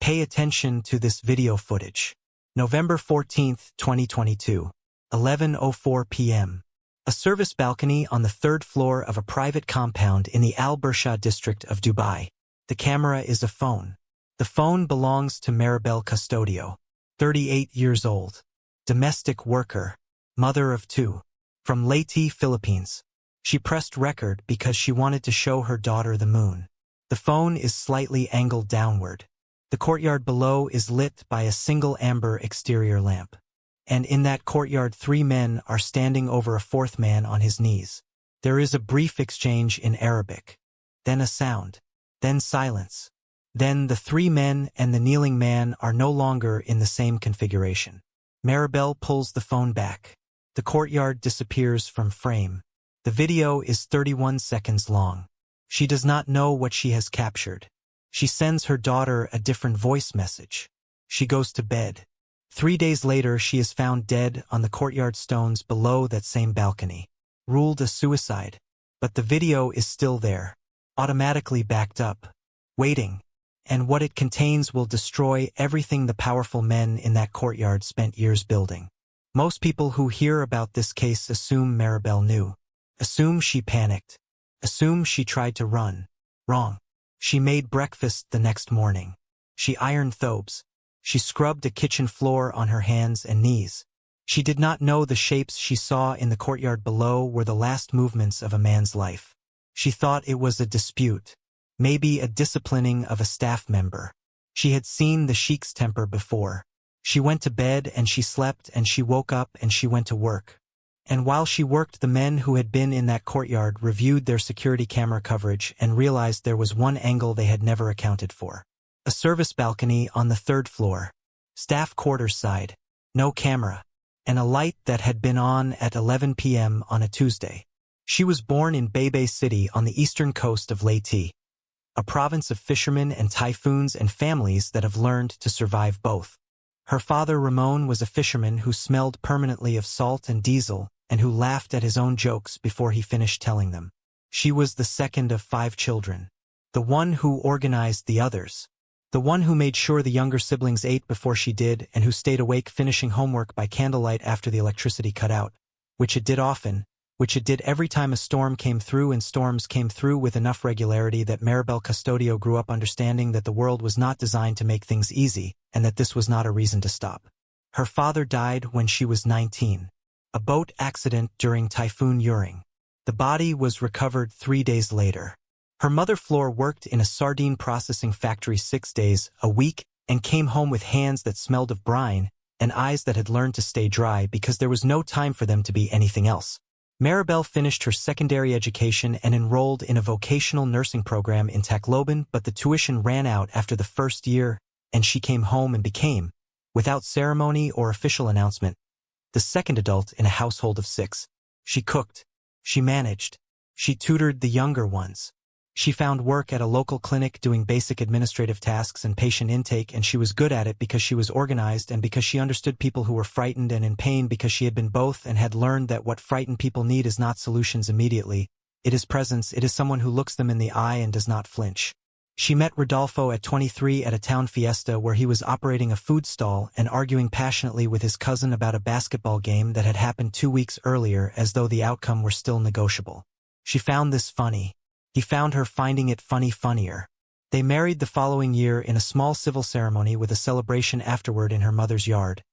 Pay attention to this video footage. November 14, 2022, 11:04 p.m. A service balcony on the third floor of a private compound in the Al Burshah district of Dubai. The camera is a phone. The phone belongs to Maribel Custodio, 38 years old, domestic worker, mother of two, from Leyte, Philippines. She pressed record because she wanted to show her daughter the moon. The phone is slightly angled downward. The courtyard below is lit by a single amber exterior lamp. And in that courtyard 3 men are standing over a 4th man on his knees. There is a brief exchange in Arabic. Then a sound. Then silence. Then the 3 men and the kneeling man are no longer in the same configuration. Maribel pulls the phone back. The courtyard disappears from frame. The video is 31 seconds long. She does not know what she has captured. She sends her daughter a different voice message. She goes to bed. 3 days later, she is found dead on the courtyard stones below that same balcony. Ruled a suicide. But the video is still there, automatically backed up, waiting. And what it contains will destroy everything the powerful men in that courtyard spent years building. Most people who hear about this case assume Maribel knew. Assume she panicked. Assume she tried to run. Wrong. She made breakfast the next morning. She ironed thobes. She scrubbed a kitchen floor on her hands and knees. She did not know the shapes she saw in the courtyard below were the last movements of a man's life. She thought it was a dispute, maybe a disciplining of a staff member. She had seen the Sheikh's temper before. She went to bed and she slept and she woke up and she went to work. And while she worked, the men who had been in that courtyard reviewed their security camera coverage and realized there was one angle they had never accounted for. A service balcony on the 3rd floor. Staff quarters side. No camera. And a light that had been on at 11 p.m. on a Tuesday. She was born in Bebe City on the eastern coast of Leyte, a province of fishermen and typhoons and families that have learned to survive both. Her father Ramon was a fisherman who smelled permanently of salt and diesel and who laughed at his own jokes before he finished telling them. She was the second of 5 children. The one who organized the others. The one who made sure the younger siblings ate before she did and who stayed awake finishing homework by candlelight after the electricity cut out, which it did often, which it did every time a storm came through, and storms came through with enough regularity that Maribel Custodio grew up understanding that the world was not designed to make things easy and that this was not a reason to stop. Her father died when she was 19. A boat accident during Typhoon Uring. The body was recovered 3 days later. Her mother Flor worked in a sardine processing factory 6 days a week and came home with hands that smelled of brine and eyes that had learned to stay dry because there was no time for them to be anything else. Maribel finished her secondary education and enrolled in a vocational nursing program in Tacloban, but the tuition ran out after the first year, and she came home and became, without ceremony or official announcement, the second adult in a household of 6. She cooked. She managed. She tutored the younger ones. She found work at a local clinic doing basic administrative tasks and patient intake, and she was good at it because she was organized and because she understood people who were frightened and in pain, because she had been both and had learned that what frightened people need is not solutions immediately. It is presence. It is someone who looks them in the eye and does not flinch. She met Rodolfo at 23 at a town fiesta where he was operating a food stall and arguing passionately with his cousin about a basketball game that had happened 2 weeks earlier, as though the outcome were still negotiable. She found this funny. He found her finding it funnier. They married the following year in a small civil ceremony with a celebration afterward in her mother's yard.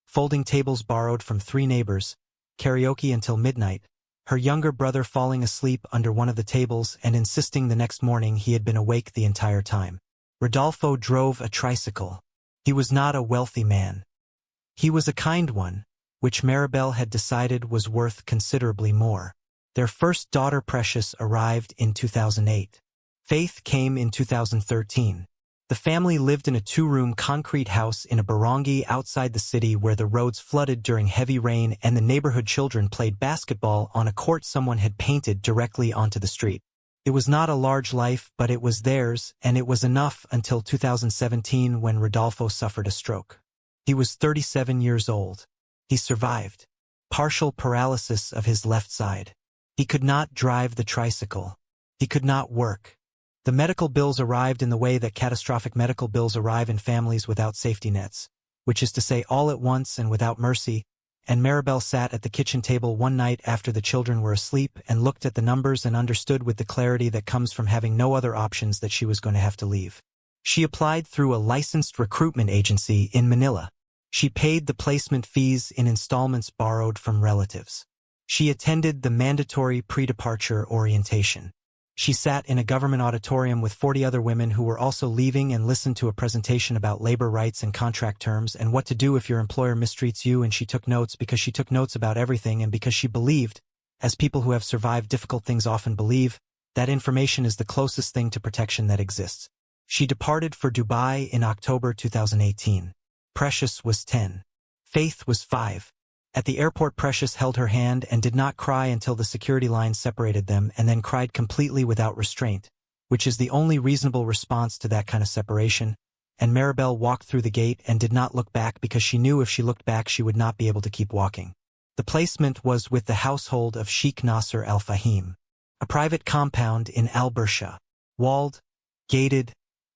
Folding tables borrowed from 3 neighbors, karaoke until midnight, her younger brother falling asleep under one of the tables and insisting the next morning he had been awake the entire time. Rodolfo drove a tricycle. He was not a wealthy man. He was a kind one, which Maribel had decided was worth considerably more. Their first daughter Precious arrived in 2008. Faith came in 2013. The family lived in a 2-room concrete house in a barangay outside the city where the roads flooded during heavy rain and the neighborhood children played basketball on a court someone had painted directly onto the street. It was not a large life, but it was theirs, and it was enough until 2017 when Rodolfo suffered a stroke. He was 37 years old. He survived. Partial paralysis of his left side. He could not drive the tricycle. He could not work. The medical bills arrived in the way that catastrophic medical bills arrive in families without safety nets, which is to say all at once and without mercy, and Maribel sat at the kitchen table one night after the children were asleep and looked at the numbers and understood with the clarity that comes from having no other options that she was going to have to leave. She applied through a licensed recruitment agency in Manila. She paid the placement fees in installments borrowed from relatives. She attended the mandatory pre-departure orientation. She sat in a government auditorium with 40 other women who were also leaving and listened to a presentation about labor rights and contract terms and what to do if your employer mistreats you, and she took notes because she took notes about everything and because she believed, as people who have survived difficult things often believe, that information is the closest thing to protection that exists. She departed for Dubai in October 2018. Precious was 10. Faith was 5. At the airport, Precious held her hand and did not cry until the security line separated them, and then cried completely without restraint, which is the only reasonable response to that kind of separation, and Maribel walked through the gate and did not look back because she knew if she looked back she would not be able to keep walking. The placement was with the household of Sheikh Nasser al-Fahim, a private compound in Al-Bursha, walled, gated,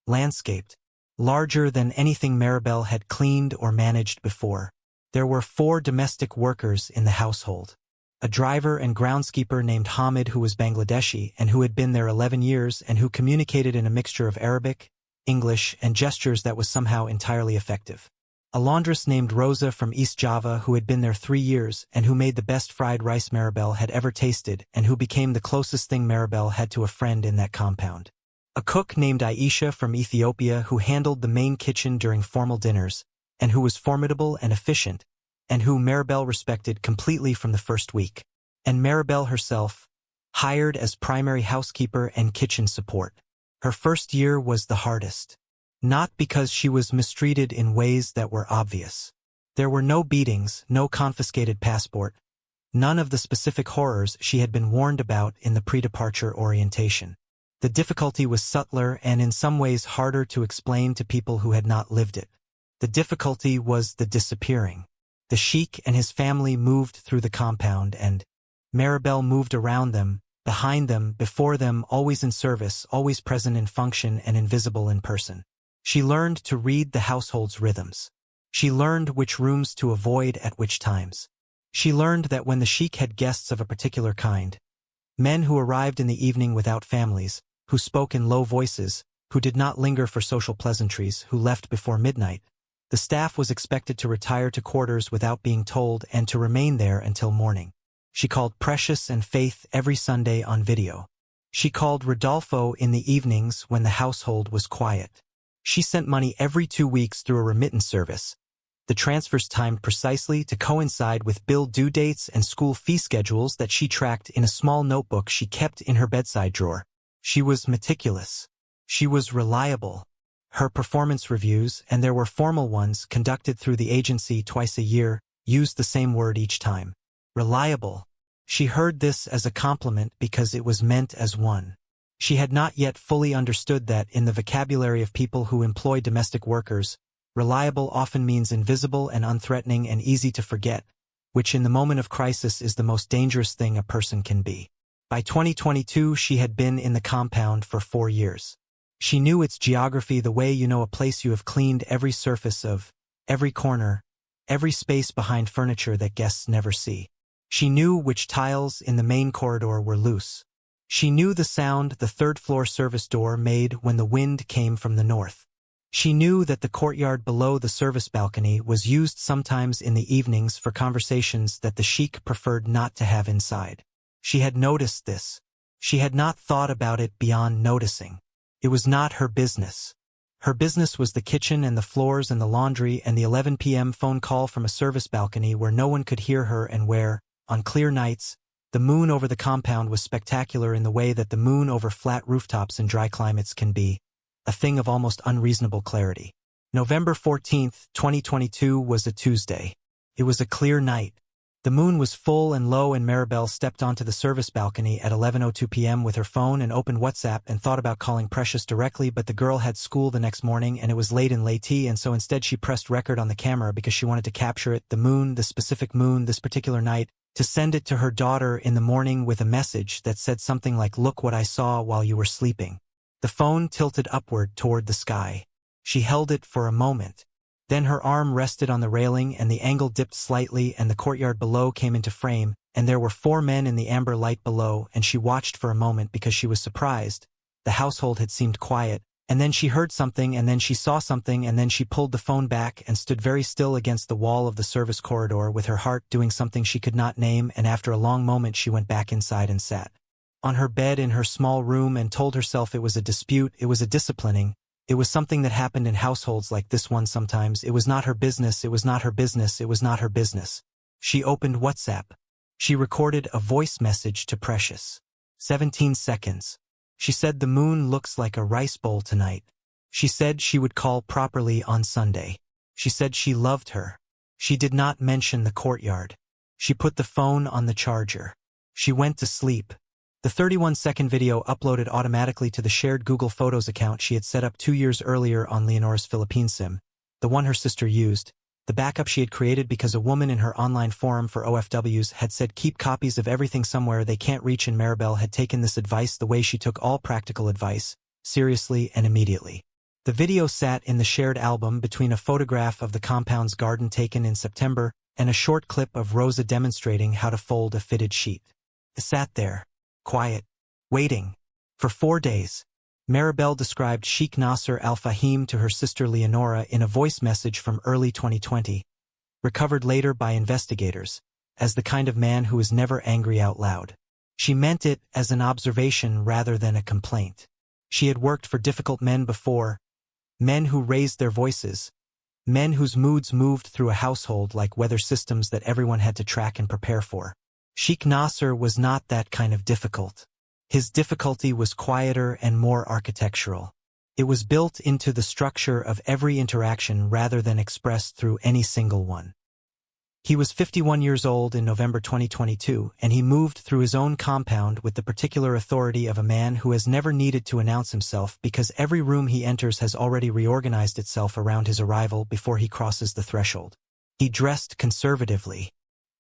landscaped, larger than anything Maribel had cleaned or managed before. There were 4 domestic workers in the household. A driver and groundskeeper named Hamid, who was Bangladeshi and who had been there 11 years and who communicated in a mixture of Arabic, English, and gestures that was somehow entirely effective. A laundress named Rosa from East Java who had been there 3 years and who made the best fried rice Maribel had ever tasted and who became the closest thing Maribel had to a friend in that compound. A cook named Aisha from Ethiopia who handled the main kitchen during formal dinners, and who was formidable and efficient, and who Maribel respected completely from the first week. And Maribel herself, hired as primary housekeeper and kitchen support. Her first year was the hardest. Not because she was mistreated in ways that were obvious. There were no beatings, no confiscated passport, none of the specific horrors she had been warned about in the pre-departure orientation. The difficulty was subtler and in some ways harder to explain to people who had not lived it. The difficulty was the disappearing. The Sheikh and his family moved through the compound and Maribel moved around them, behind them, before them, always in service, always present in function and invisible in person. She learned to read the household's rhythms. She learned which rooms to avoid at which times. She learned that when the Sheikh had guests of a particular kind, men who arrived in the evening without families, who spoke in low voices, who did not linger for social pleasantries, who left before midnight, the staff was expected to retire to quarters without being told and to remain there until morning. She called Precious and Faith every Sunday on video. She called Rodolfo in the evenings when the household was quiet. She sent money every 2 weeks through a remittance service. The transfers timed precisely to coincide with bill due dates and school fee schedules that she tracked in a small notebook she kept in her bedside drawer. She was meticulous. She was reliable. Her performance reviews, and there were formal ones conducted through the agency twice a year, used the same word each time. Reliable. She heard this as a compliment because it was meant as one. She had not yet fully understood that, in the vocabulary of people who employ domestic workers, reliable often means invisible and unthreatening and easy to forget, which in the moment of crisis is the most dangerous thing a person can be. By 2022 she had been in the compound for 4 years. She knew its geography the way you know a place you have cleaned every surface of, every corner, every space behind furniture that guests never see. She knew which tiles in the main corridor were loose. She knew the sound the third-floor service door made when the wind came from the north. She knew that the courtyard below the service balcony was used sometimes in the evenings for conversations that the Sheikh preferred not to have inside. She had noticed this. She had not thought about it beyond noticing. It was not her business. Her business was the kitchen and the floors and the laundry and the 11 p.m. phone call from a service balcony where no one could hear her and where, on clear nights, the moon over the compound was spectacular in the way that the moon over flat rooftops in dry climates can be, a thing of almost unreasonable clarity. November 14th, 2022 was a Tuesday. It was a clear night. The moon was full and low, and Maribel stepped onto the service balcony at 11:02 p.m. with her phone and opened WhatsApp and thought about calling Precious directly, but the girl had school the next morning and it was late in Late, and so instead she pressed record on the camera because she wanted to capture it, the moon, the specific moon, this particular night, to send it to her daughter in the morning with a message that said something like, "Look what I saw while you were sleeping." The phone tilted upward toward the sky. She held it for a moment. Then her arm rested on the railing and the angle dipped slightly and the courtyard below came into frame, and there were 4 men in the amber light below, and she watched for a moment because she was surprised. The household had seemed quiet, and then she heard something, and then she saw something, and then she pulled the phone back and stood very still against the wall of the service corridor with her heart doing something she could not name, and after a long moment she went back inside and sat on her bed in her small room and told herself it was a dispute, it was a disciplining, it was something that happened in households like this one sometimes. It was not her business, it was not her business, it was not her business. She opened WhatsApp. She recorded a voice message to Precious. 17 seconds. She said the moon looks like a rice bowl tonight. She said she would call properly on Sunday. She said she loved her. She did not mention the courtyard. She put the phone on the charger. She went to sleep. The 31-second video uploaded automatically to the shared Google Photos account she had set up 2 years earlier on Leonora's Philippine SIM, the one her sister used, the backup she had created because a woman in her online forum for OFWs had said keep copies of everything somewhere they can't reach, and Maribel had taken this advice the way she took all practical advice, seriously and immediately. The video sat in the shared album between a photograph of the compound's garden taken in September and a short clip of Rosa demonstrating how to fold a fitted sheet. It sat there, quiet, waiting, for 4 days. Maribel described Sheikh Nasser al-Fahim to her sister Leonora in a voice message from early 2020, recovered later by investigators, as the kind of man who is never angry out loud. She meant it as an observation rather than a complaint. She had worked for difficult men before, men who raised their voices, men whose moods moved through a household like weather systems that everyone had to track and prepare for. Sheikh Nasser was not that kind of difficult. His difficulty was quieter and more architectural. It was built into the structure of every interaction rather than expressed through any single one. He was 51 years old in November 2022, and he moved through his own compound with the particular authority of a man who has never needed to announce himself because every room he enters has already reorganized itself around his arrival before he crosses the threshold. He dressed conservatively.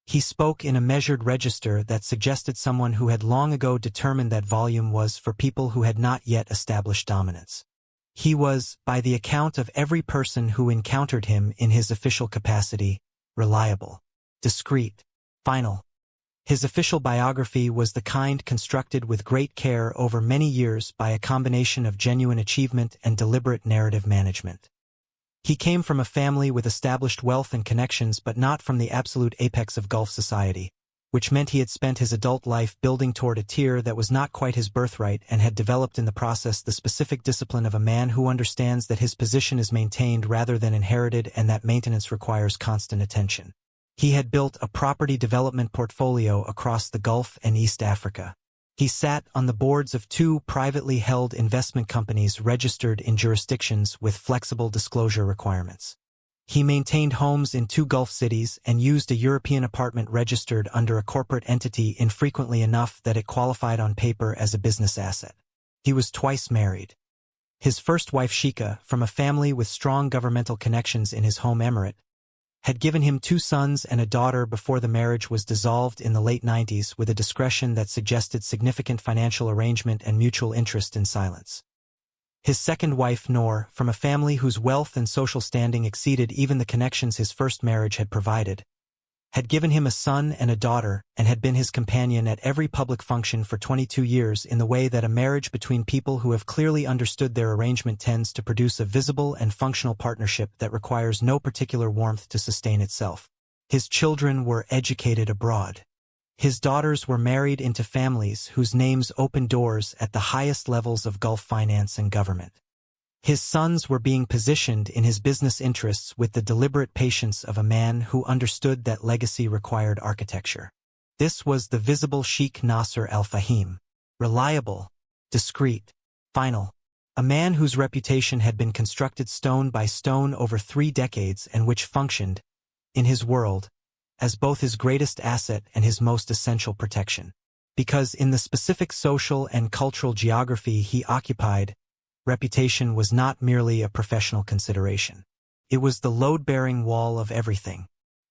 He spoke in a measured register that suggested someone who had long ago determined that volume was for people who had not yet established dominance. He was, by the account of every person who encountered him in his official capacity, reliable, discreet, final. His official biography was the kind constructed with great care over many years by a combination of genuine achievement and deliberate narrative management. He came from a family with established wealth and connections, but not from the absolute apex of Gulf society, which meant he had spent his adult life building toward a tier that was not quite his birthright and had developed in the process the specific discipline of a man who understands that his position is maintained rather than inherited and that maintenance requires constant attention. He had built a property development portfolio across the Gulf and East Africa. He sat on the boards of 2 privately held investment companies registered in jurisdictions with flexible disclosure requirements. He maintained homes in 2 Gulf cities and used a European apartment registered under a corporate entity infrequently enough that it qualified on paper as a business asset. He was twice married. His first wife Sheikh, from a family with strong governmental connections in his home emirate, had given him 2 sons and a daughter before the marriage was dissolved in the late 90s with a discretion that suggested significant financial arrangement and mutual interest in silence. His second wife, Noor, from a family whose wealth and social standing exceeded even the connections his first marriage had provided, had given him a son and a daughter and had been his companion at every public function for 22 years in the way that a marriage between people who have clearly understood their arrangement tends to produce a visible and functional partnership that requires no particular warmth to sustain itself. His children were educated abroad. His daughters were married into families whose names opened doors at the highest levels of Gulf finance and government. His sons were being positioned in his business interests with the deliberate patience of a man who understood that legacy required architecture. This was the visible Sheikh Nasser al-Fahim. Reliable, discreet, final. A man whose reputation had been constructed stone by stone over 3 decades and which functioned, in his world, as both his greatest asset and his most essential protection. Because in the specific social and cultural geography he occupied, reputation was not merely a professional consideration. It was the load-bearing wall of everything.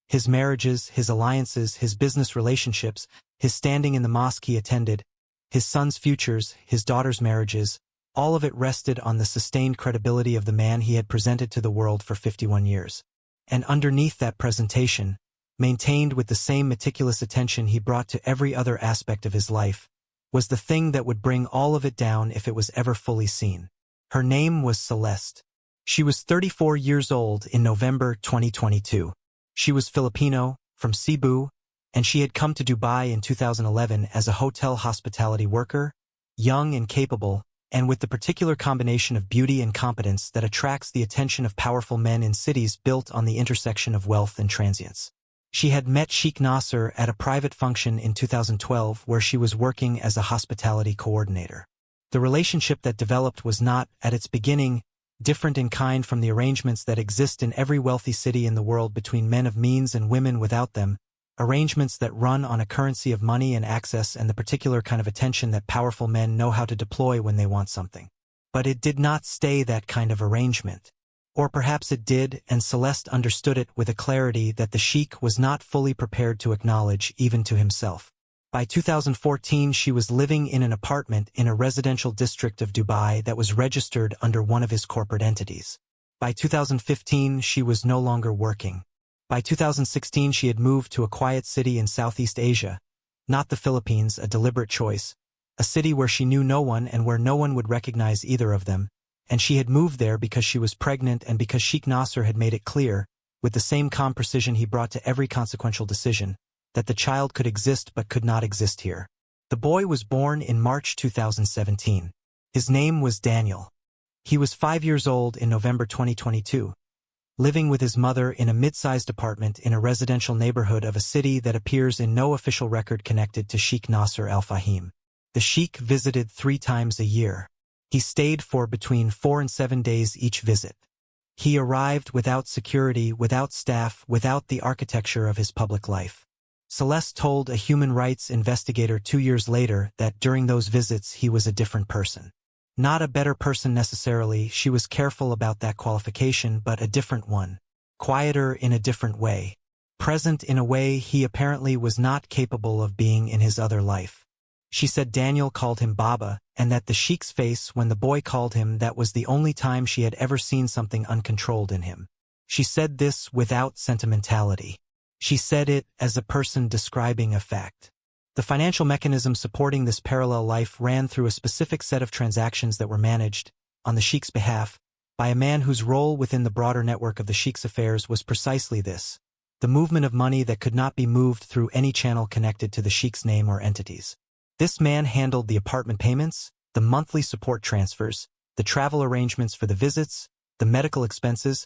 His marriages, his alliances, his business relationships, his standing in the mosque he attended, his son's futures, his daughter's marriages, All of it rested on the sustained credibility of the man he had presented to the world for 51 years. And underneath that presentation, maintained with the same meticulous attention he brought to every other aspect of his life, was the thing that would bring all of it down if it was ever fully seen. Her name was Celeste. She was 34 years old in November 2022. She was Filipino, from Cebu, and she had come to Dubai in 2011 as a hotel hospitality worker, young and capable, and with the particular combination of beauty and competence that attracts the attention of powerful men in cities built on the intersection of wealth and transience. She had met Sheikh Nasser at a private function in 2012 where she was working as a hospitality coordinator. The relationship that developed was not, at its beginning, different in kind from the arrangements that exist in every wealthy city in the world between men of means and women without them, arrangements that run on a currency of money and access and the particular kind of attention that powerful men know how to deploy when they want something. But it did not stay that kind of arrangement. Or perhaps it did, and Celeste understood it with a clarity that the Sheikh was not fully prepared to acknowledge even to himself. By 2014 she was living in an apartment in a residential district of Dubai that was registered under one of his corporate entities. By 2015 she was no longer working. By 2016 she had moved to a quiet city in Southeast Asia, not the Philippines, a deliberate choice, a city where she knew no one and where no one would recognize either of them, and she had moved there because she was pregnant and because Sheikh Nasser had made it clear, with the same calm precision he brought to every consequential decision, that the child could exist but could not exist here. The boy was born in March 2017. His name was Daniel. He was 5 years old in November 2022, living with his mother in a mid-sized apartment in a residential neighborhood of a city that appears in no official record connected to Sheikh Nasser Al Fahim. The Sheikh visited 3 times a year. He stayed for between 4 and 7 days each visit. He arrived without security, without staff, without the architecture of his public life. Celeste told a human rights investigator 2 years later that during those visits he was a different person. Not a better person necessarily, she was careful about that qualification, but a different one. Quieter in a different way. Present in a way he apparently was not capable of being in his other life. She said Daniel called him Baba, and that the Sheikh's face when the boy called him that was the only time she had ever seen something uncontrolled in him. She said this without sentimentality. She said it as a person describing a fact. The financial mechanism supporting this parallel life ran through a specific set of transactions that were managed, on the Sheikh's behalf, by a man whose role within the broader network of the Sheikh's affairs was precisely this: the movement of money that could not be moved through any channel connected to the Sheikh's name or entities. This man handled the apartment payments, the monthly support transfers, the travel arrangements for the visits, the medical expenses,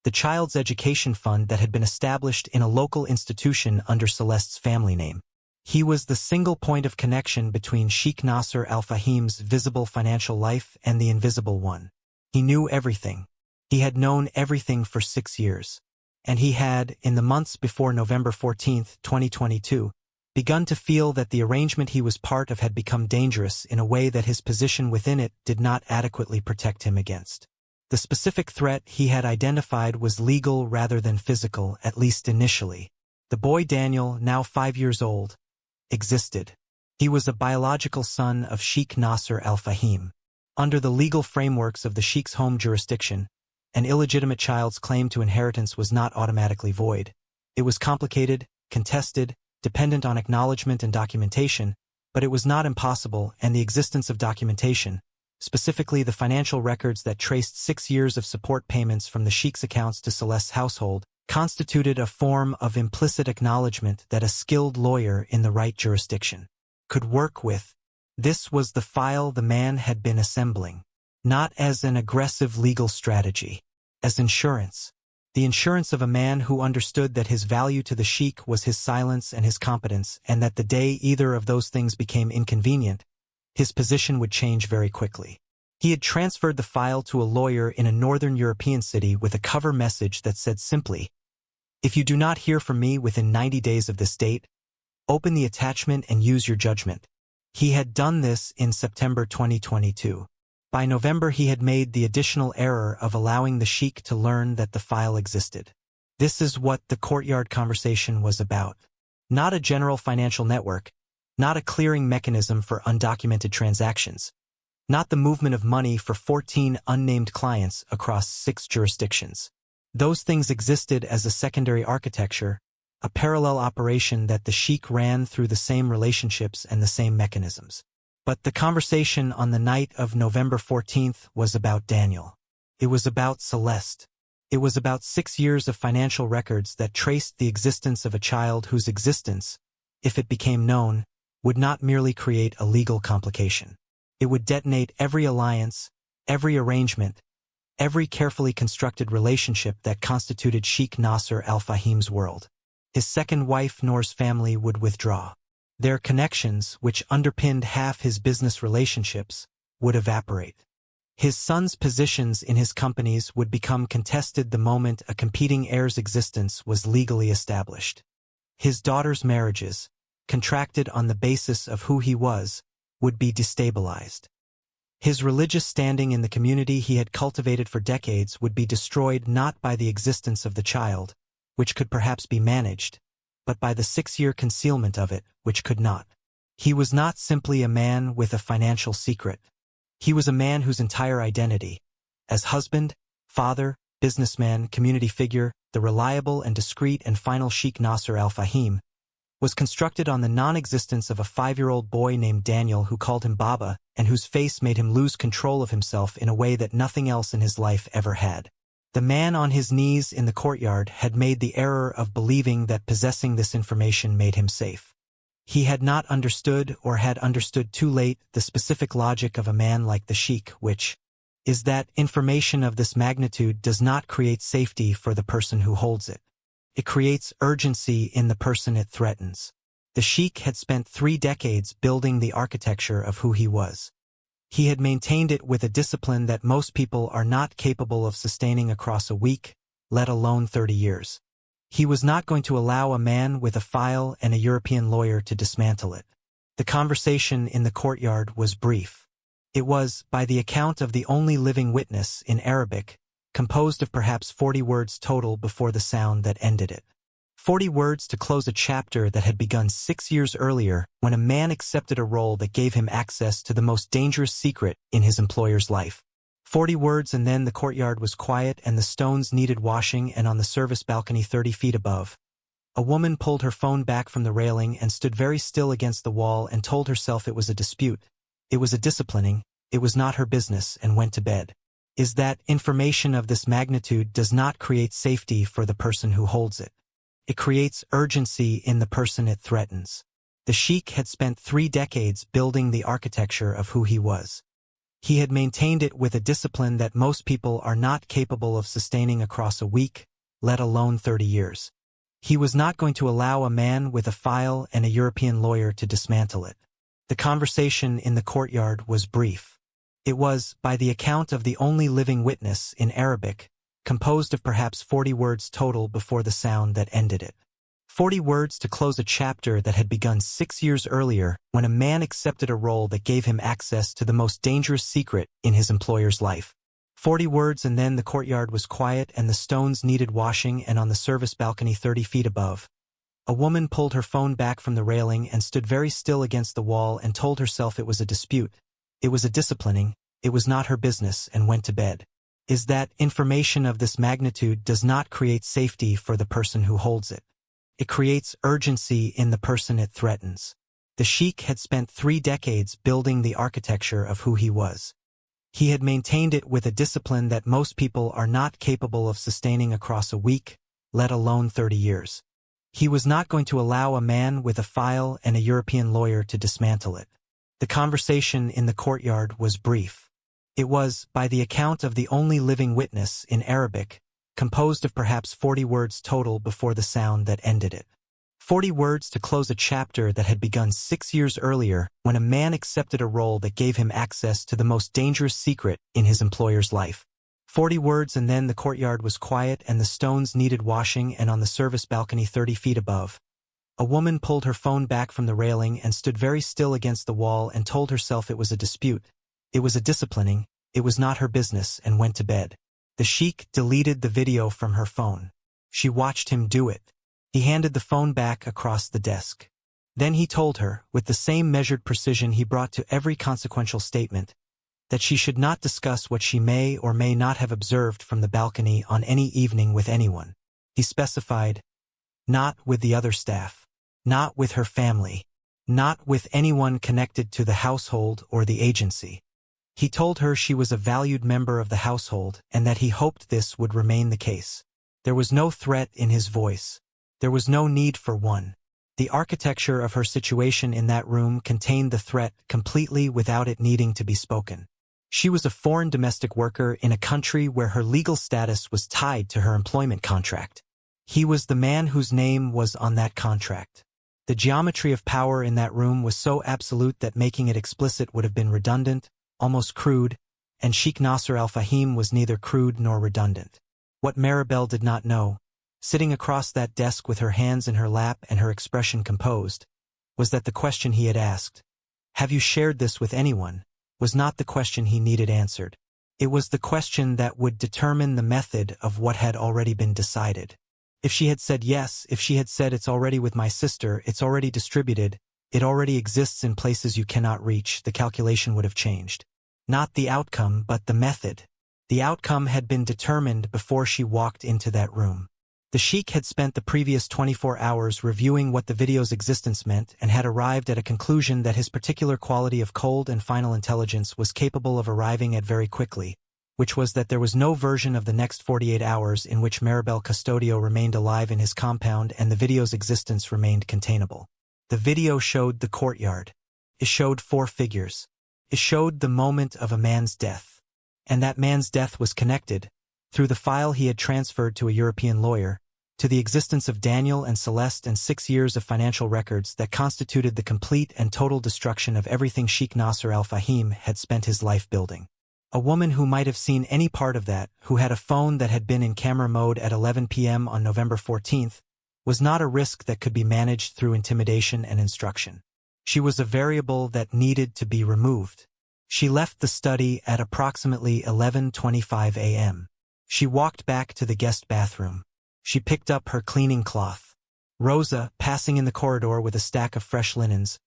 the child's education fund that had been established in a local institution under Celeste's family name. He was the single point of connection between Sheikh Nasser Al Fahim's visible financial life and the invisible one. He knew everything. He had known everything for 6 years. And he had, in the months before November 14, 2022, begun to feel that the arrangement he was part of had become dangerous in a way that his position within it did not adequately protect him against. The specific threat he had identified was legal rather than physical, at least initially. The boy Daniel, now 5 years old, existed. He was a biological son of Sheikh Nasser Al Fahim. Under the legal frameworks of the Sheikh's home jurisdiction, an illegitimate child's claim to inheritance was not automatically void. It was complicated, contested, dependent on acknowledgement and documentation, but it was not impossible, and the existence of documentation, specifically the financial records that traced 6 years of support payments from the Sheikh's accounts to Celeste's household, constituted a form of implicit acknowledgement that a skilled lawyer in the right jurisdiction could work with. This was the file the man had been assembling, not as an aggressive legal strategy, as insurance. The insurance of a man who understood that his value to the Sheikh was his silence and his competence, and that the day either of those things became inconvenient, his position would change very quickly. He had transferred the file to a lawyer in a northern European city with a cover message that said simply, "If you do not hear from me within 90 days of this date, open the attachment and use your judgment." He had done this in September 2022. By November he had made the additional error of allowing the Sheikh to learn that the file existed. This is what the courtyard conversation was about. Not a general financial network, not a clearing mechanism for undocumented transactions, not the movement of money for 14 unnamed clients across 6 jurisdictions. Those things existed as a secondary architecture, a parallel operation that the Sheikh ran through the same relationships and the same mechanisms. But the conversation on the night of November 14th was about Daniel. It was about Celeste. It was about 6 years of financial records that traced the existence of a child whose existence, if it became known, would not merely create a legal complication. It would detonate every alliance, every arrangement, every carefully constructed relationship that constituted Sheikh Nasser al-Fahim's world. His second wife Noor's family would withdraw. Their connections, which underpinned half his business relationships, would evaporate. His sons' positions in his companies would become contested the moment a competing heir's existence was legally established. His daughters' marriages, contracted on the basis of who he was, would be destabilized. His religious standing in the community he had cultivated for decades would be destroyed not by the existence of the child, which could perhaps be managed, but by the 6-year concealment of it, which could not. He was not simply a man with a financial secret. He was a man whose entire identity, as husband, father, businessman, community figure, the reliable and discreet and final Sheikh Nasser al-Fahim, was constructed on the non-existence of a 5-year-old boy named Daniel who called him Baba and whose face made him lose control of himself in a way that nothing else in his life ever had. The man on his knees in the courtyard had made the error of believing that possessing this information made him safe. He had not understood, or had understood too late, the specific logic of a man like the Sheikh, which is that information of this magnitude does not create safety for the person who holds it. It creates urgency in the person it threatens. The Sheikh had spent 3 decades building the architecture of who he was. He had maintained it with a discipline that most people are not capable of sustaining across a week, let alone 30 years. He was not going to allow a man with a file and a European lawyer to dismantle it. The conversation in the courtyard was brief. It was, by the account of the only living witness, in Arabic, composed of perhaps 40 words total before the sound that ended it. 40 words to close a chapter that had begun 6 years earlier when a man accepted a role that gave him access to the most dangerous secret in his employer's life. 40 words, and then the courtyard was quiet and the stones needed washing, and on the service balcony 30 feet above, a woman pulled her phone back from the railing and stood very still against the wall and told herself it was a dispute. It was a disciplining, it was not her business, and went to bed. Is that information of this magnitude does not create safety for the person who holds it. It creates urgency in the person it threatens. The Sheikh had spent 3 decades building the architecture of who he was. He had maintained it with a discipline that most people are not capable of sustaining across a week, let alone 30 years. He was not going to allow a man with a file and a European lawyer to dismantle it. The conversation in the courtyard was brief. It was, by the account of the only living witness, in Arabic, composed of perhaps 40 words total before the sound that ended it. 40 words to close a chapter that had begun 6 years earlier when a man accepted a role that gave him access to the most dangerous secret in his employer's life. 40 words, and then the courtyard was quiet and the stones needed washing, and on the service balcony 30 feet above, a woman pulled her phone back from the railing and stood very still against the wall and told herself it was a dispute. It was a disciplining, it was not her business, and went to bed. Is that information of this magnitude does not create safety for the person who holds it. It creates urgency in the person it threatens. The Sheikh had spent 3 decades building the architecture of who he was. He had maintained it with a discipline that most people are not capable of sustaining across a week, let alone 30 years. He was not going to allow a man with a file and a European lawyer to dismantle it. The conversation in the courtyard was brief. It was, by the account of the only living witness, in Arabic, composed of perhaps 40 words total before the sound that ended it. 40 words to close a chapter that had begun 6 years earlier when a man accepted a role that gave him access to the most dangerous secret in his employer's life. 40 words, and then the courtyard was quiet and the stones needed washing, and on the service balcony 30 feet above, a woman pulled her phone back from the railing and stood very still against the wall and told herself it was a dispute. It was a disciplining, it was not her business, and went to bed. The Sheikh deleted the video from her phone. She watched him do it. He handed the phone back across the desk. Then he told her, with the same measured precision he brought to every consequential statement, that she should not discuss what she may or may not have observed from the balcony on any evening with anyone. He specified, not with the other staff, not with her family, not with anyone connected to the household or the agency. He told her she was a valued member of the household and that he hoped this would remain the case. There was no threat in his voice. There was no need for one. The architecture of her situation in that room contained the threat completely without it needing to be spoken. She was a foreign domestic worker in a country where her legal status was tied to her employment contract. He was the man whose name was on that contract. The geometry of power in that room was so absolute that making it explicit would have been redundant, almost crude, and Sheikh Nasser al-Fahim was neither crude nor redundant. What Maribel did not know, sitting across that desk with her hands in her lap and her expression composed, was that the question he had asked, "Have you shared this with anyone?" was not the question he needed answered. It was the question that would determine the method of what had already been decided. If she had said yes, if she had said it's already with my sister, it's already distributed, it already exists in places you cannot reach, the calculation would have changed. Not the outcome, but the method. The outcome had been determined before she walked into that room. The Sheikh had spent the previous 24 hours reviewing what the video's existence meant and had arrived at a conclusion that his particular quality of cold and final intelligence was capable of arriving at very quickly, which was that there was no version of the next 48 hours in which Maribel Custodio remained alive in his compound and the video's existence remained containable. The video showed the courtyard. It showed 4 figures. It showed the moment of a man's death. And that man's death was connected, through the file he had transferred to a European lawyer, to the existence of Daniel and Celeste and 6 years of financial records that constituted the complete and total destruction of everything Sheikh Nasser al-Fahim had spent his life building. A woman who might have seen any part of that, who had a phone that had been in camera mode at 11 p.m. on November 14th, was not a risk that could be managed through intimidation and instruction. She was a variable that needed to be removed. She left the study at approximately 11:25 a.m. She walked back to the guest bathroom. She picked up her cleaning cloth. Rosa, passing in the corridor with a stack of fresh linens,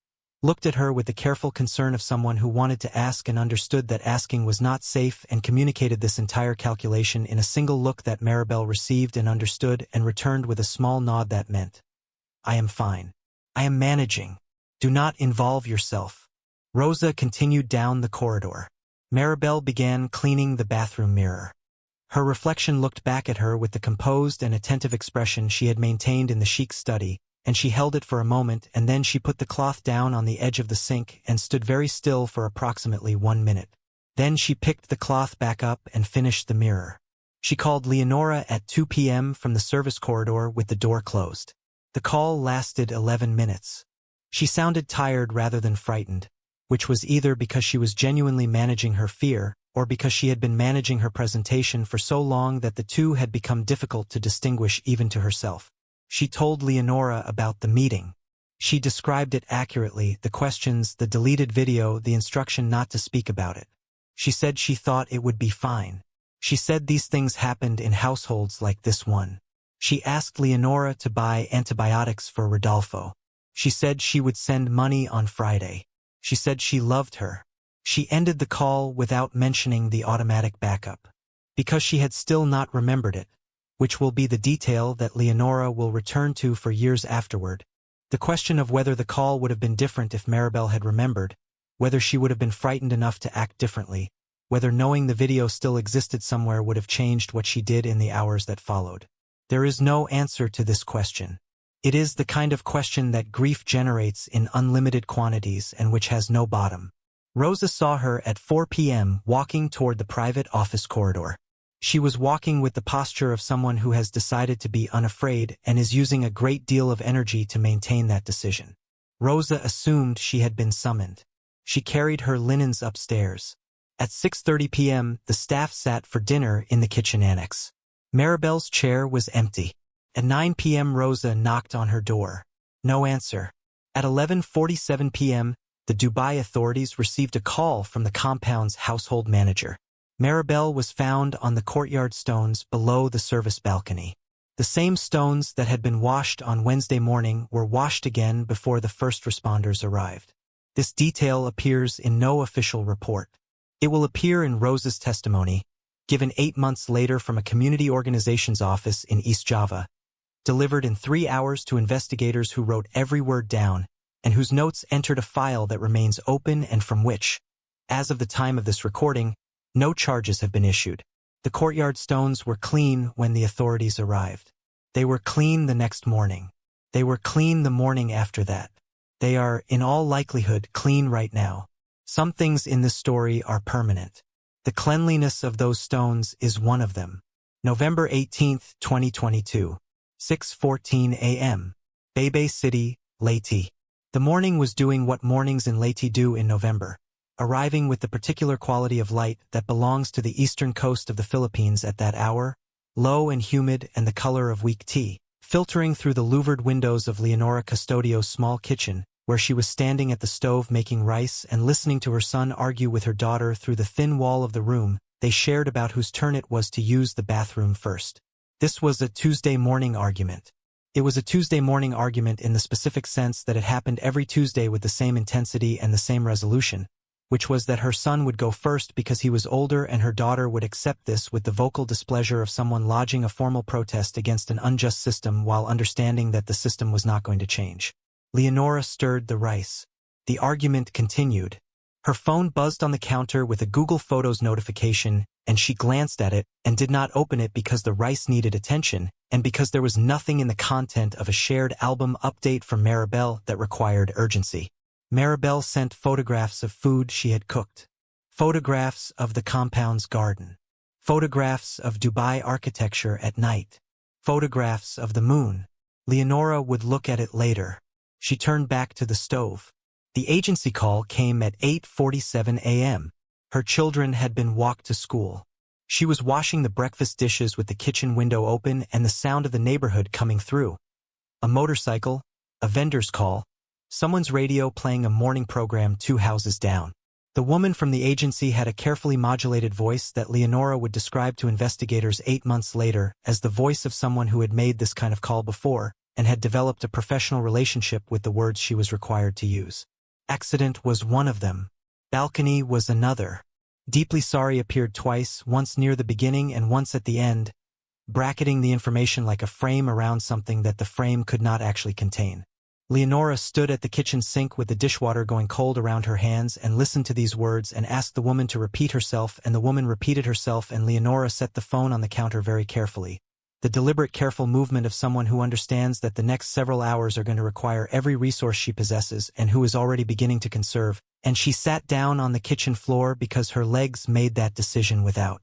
looked at her with the careful concern of someone who wanted to ask and understood that asking was not safe and communicated this entire calculation in a single look that Maribel received and understood and returned with a small nod that meant, "I am fine. I am managing. Do not involve yourself." Rosa continued down the corridor. Maribel began cleaning the bathroom mirror. Her reflection looked back at her with the composed and attentive expression she had maintained in the Sheikh's study, and she held it for a moment and then she put the cloth down on the edge of the sink and stood very still for approximately 1 minute. Then she picked the cloth back up and finished the mirror. She called Leonora at 2 p.m. from the service corridor with the door closed. The call lasted 11 minutes. She sounded tired rather than frightened, which was either because she was genuinely managing her fear or because she had been managing her presentation for so long that the two had become difficult to distinguish even to herself. She told Leonora about the meeting. She described it accurately, the questions, the deleted video, the instruction not to speak about it. She said she thought it would be fine. She said these things happened in households like this one. She asked Leonora to buy antibiotics for Rodolfo. She said she would send money on Friday. She said she loved her. She ended the call without mentioning the automatic backup, because she had still not remembered it, which will be the detail that Leonora will return to for years afterward. The question of whether the call would have been different if Maribel had remembered, whether she would have been frightened enough to act differently, whether knowing the video still existed somewhere would have changed what she did in the hours that followed. There is no answer to this question. It is the kind of question that grief generates in unlimited quantities and which has no bottom. Rosa saw her at 4 p.m. walking toward the private office corridor. She was walking with the posture of someone who has decided to be unafraid and is using a great deal of energy to maintain that decision. Rosa assumed she had been summoned. She carried her linens upstairs. At 6:30 p.m., the staff sat for dinner in the kitchen annex. Maribel's chair was empty. At 9 p.m. Rosa knocked on her door. No answer. At 11:47 p.m., the Dubai authorities received a call from the compound's household manager. Maribel was found on the courtyard stones below the service balcony. The same stones that had been washed on Wednesday morning were washed again before the first responders arrived. This detail appears in no official report. It will appear in Rose's testimony, given 8 months later from a community organization's office in East Java, delivered in 3 hours to investigators who wrote every word down and whose notes entered a file that remains open and from which, as of the time of this recording, no charges have been issued. The courtyard stones were clean when the authorities arrived. They were clean the next morning. They were clean the morning after that. They are, in all likelihood, clean right now. Some things in this story are permanent. The cleanliness of those stones is one of them. November 18, 2022. 6:14 a.m. Bebe City, Leyte. The morning was doing what mornings in Leyte do in November, arriving with the particular quality of light that belongs to the eastern coast of the Philippines at that hour, low and humid and the color of weak tea, filtering through the louvered windows of Maribel Custodio's small kitchen, where she was standing at the stove making rice and listening to her son argue with her daughter through the thin wall of the room they shared about whose turn it was to use the bathroom first. This was a Tuesday morning argument. It was a Tuesday morning argument in the specific sense that it happened every Tuesday with the same intensity and the same resolution, which was that her son would go first because he was older and her daughter would accept this with the vocal displeasure of someone lodging a formal protest against an unjust system while understanding that the system was not going to change. Leonora stirred the rice. The argument continued. Her phone buzzed on the counter with a Google Photos notification, and she glanced at it and did not open it because the rice needed attention and because there was nothing in the content of a shared album update from Marbel that required urgency. Maribel sent photographs of food she had cooked, photographs of the compound's garden, photographs of Dubai architecture at night, photographs of the moon. Leonora would look at it later. She turned back to the stove. The agency call came at 8:47 a.m. Her children had been walked to school. She was washing the breakfast dishes with the kitchen window open and the sound of the neighborhood coming through. A motorcycle, a vendor's call, someone's radio playing a morning program 2 houses down. The woman from the agency had a carefully modulated voice that Leonora would describe to investigators 8 months later as the voice of someone who had made this kind of call before and had developed a professional relationship with the words she was required to use. Accident was one of them. Balcony was another. Deeply sorry appeared twice, once near the beginning and once at the end, bracketing the information like a frame around something that the frame could not actually contain. Leonora stood at the kitchen sink with the dishwater going cold around her hands and listened to these words and asked the woman to repeat herself, and the woman repeated herself, and Leonora set the phone on the counter very carefully. The deliberate, careful movement of someone who understands that the next several hours are going to require every resource she possesses and who is already beginning to conserve, and she sat down on the kitchen floor because her legs made that decision without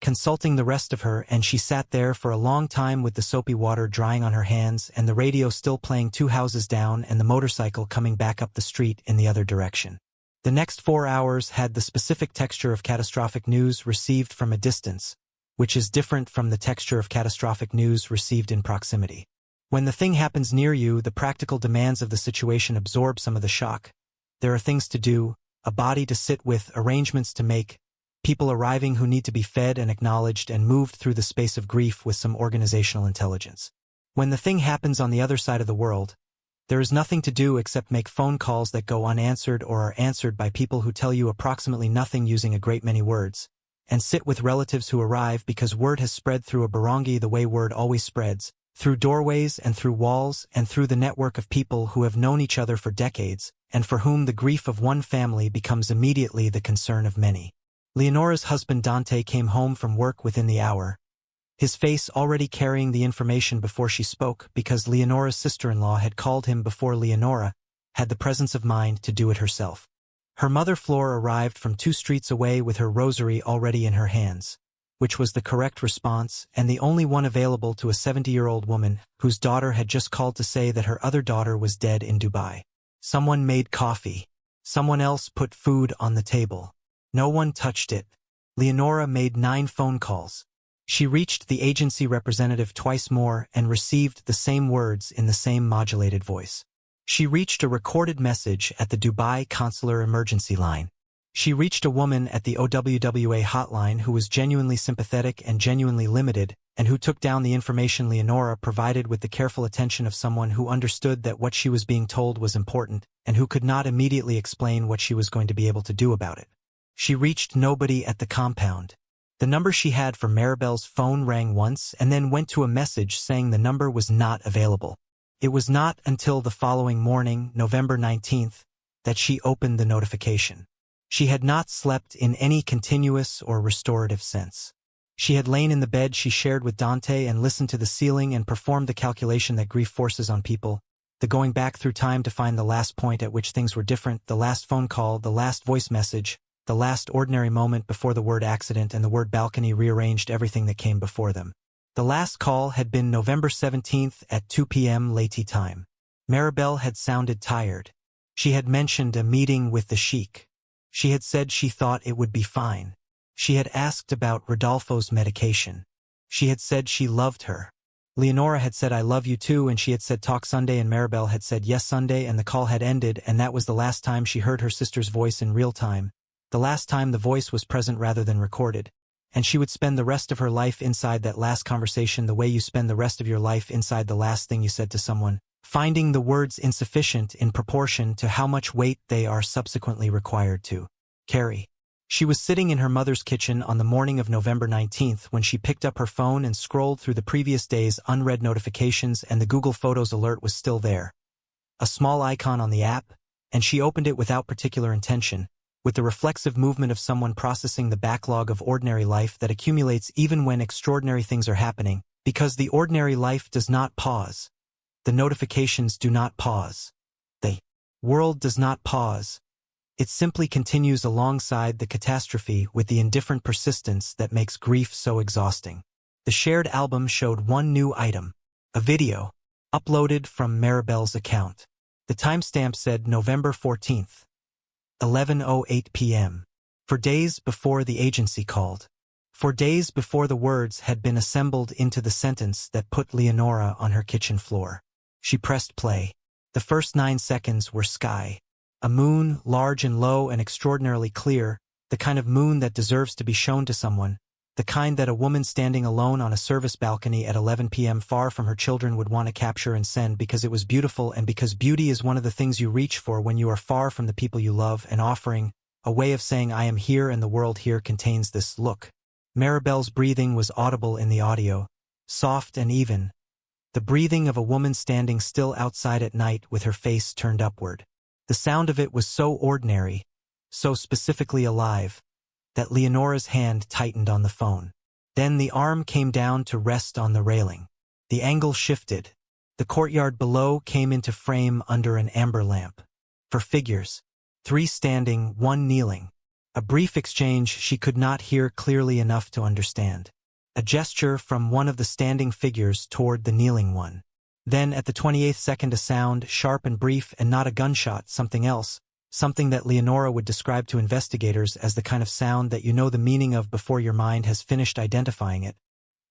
consulting the rest of her, and she sat there for a long time with the soapy water drying on her hands and the radio still playing 2 houses down and the motorcycle coming back up the street in the other direction. The next 4 hours had the specific texture of catastrophic news received from a distance, which is different from the texture of catastrophic news received in proximity. When the thing happens near you, the practical demands of the situation absorb some of the shock. There are things to do, a body to sit with, arrangements to make, people arriving who need to be fed and acknowledged and moved through the space of grief with some organizational intelligence. When the thing happens on the other side of the world, there is nothing to do except make phone calls that go unanswered or are answered by people who tell you approximately nothing using a great many words, and sit with relatives who arrive because word has spread through a barangay the way word always spreads, through doorways and through walls and through the network of people who have known each other for decades, and for whom the grief of one family becomes immediately the concern of many. Leonora's husband Dante came home from work within the hour, his face already carrying the information before she spoke because Leonora's sister-in-law had called him before Leonora had the presence of mind to do it herself. Her mother Flora arrived from 2 streets away with her rosary already in her hands, which was the correct response and the only one available to a 70-year-old woman whose daughter had just called to say that her other daughter was dead in Dubai. Someone made coffee. Someone else put food on the table. No one touched it. Leonora made 9 phone calls. She reached the agency representative twice more and received the same words in the same modulated voice. She reached a recorded message at the Dubai consular emergency line. She reached a woman at the OWWA hotline who was genuinely sympathetic and genuinely limited, and who took down the information Leonora provided with the careful attention of someone who understood that what she was being told was important, and who could not immediately explain what she was going to be able to do about it. She reached nobody at the compound. The number she had for Maribel's phone rang once and then went to a message saying the number was not available. It was not until the following morning, November 19th, that she opened the notification. She had not slept in any continuous or restorative sense. She had lain in the bed she shared with Dante and listened to the ceiling and performed the calculation that grief forces on people, the going back through time to find the last point at which things were different, the last phone call, the last voice message, the last ordinary moment before the word accident and the word balcony rearranged everything that came before them. The last call had been November 17th at 2 p.m. Lati time. Maribel had sounded tired. She had mentioned a meeting with the Sheikh. She had said she thought it would be fine. She had asked about Rodolfo's medication. She had said she loved her. Leonora had said I love you too, and she had said talk Sunday, and Maribel had said yes Sunday, and the call had ended, and that was the last time she heard her sister's voice in real time, the last time the voice was present rather than recorded. And she would spend the rest of her life inside that last conversation the way you spend the rest of your life inside the last thing you said to someone, finding the words insufficient in proportion to how much weight they are subsequently required to carry. She was sitting in her mother's kitchen on the morning of November 19th when she picked up her phone and scrolled through the previous day's unread notifications, and the Google Photos alert was still there. A small icon on the app, and she opened it without particular intention, with the reflexive movement of someone processing the backlog of ordinary life that accumulates even when extraordinary things are happening, because the ordinary life does not pause. The notifications do not pause. The world does not pause. It simply continues alongside the catastrophe with the indifferent persistence that makes grief so exhausting. The shared album showed one new item, a video, uploaded from Maribel's account. The timestamp said November 14th, 11:08 p.m. For days before the agency called. For days before the words had been assembled into the sentence that put Leonora on her kitchen floor. She pressed play. The first 9 seconds were sky. A moon, large and low and extraordinarily clear, the kind of moon that deserves to be shown to someone, the kind that a woman standing alone on a service balcony at 11 p.m. far from her children would want to capture and send because it was beautiful, and because beauty is one of the things you reach for when you are far from the people you love, and offering, a way of saying I am here and the world here contains this look. Maribel's breathing was audible in the audio, soft and even. The breathing of a woman standing still outside at night with her face turned upward. The sound of it was so ordinary, so specifically alive, that Leonora's hand tightened on the phone. Then the arm came down to rest on the railing. The angle shifted. The courtyard below came into frame under an amber lamp. For figures, 3 standing, 1 kneeling. A brief exchange she could not hear clearly enough to understand. A gesture from one of the standing figures toward the kneeling one. Then at the 28th second a sound, sharp and brief and not a gunshot, something else, something that Leonora would describe to investigators as the kind of sound that you know the meaning of before your mind has finished identifying it.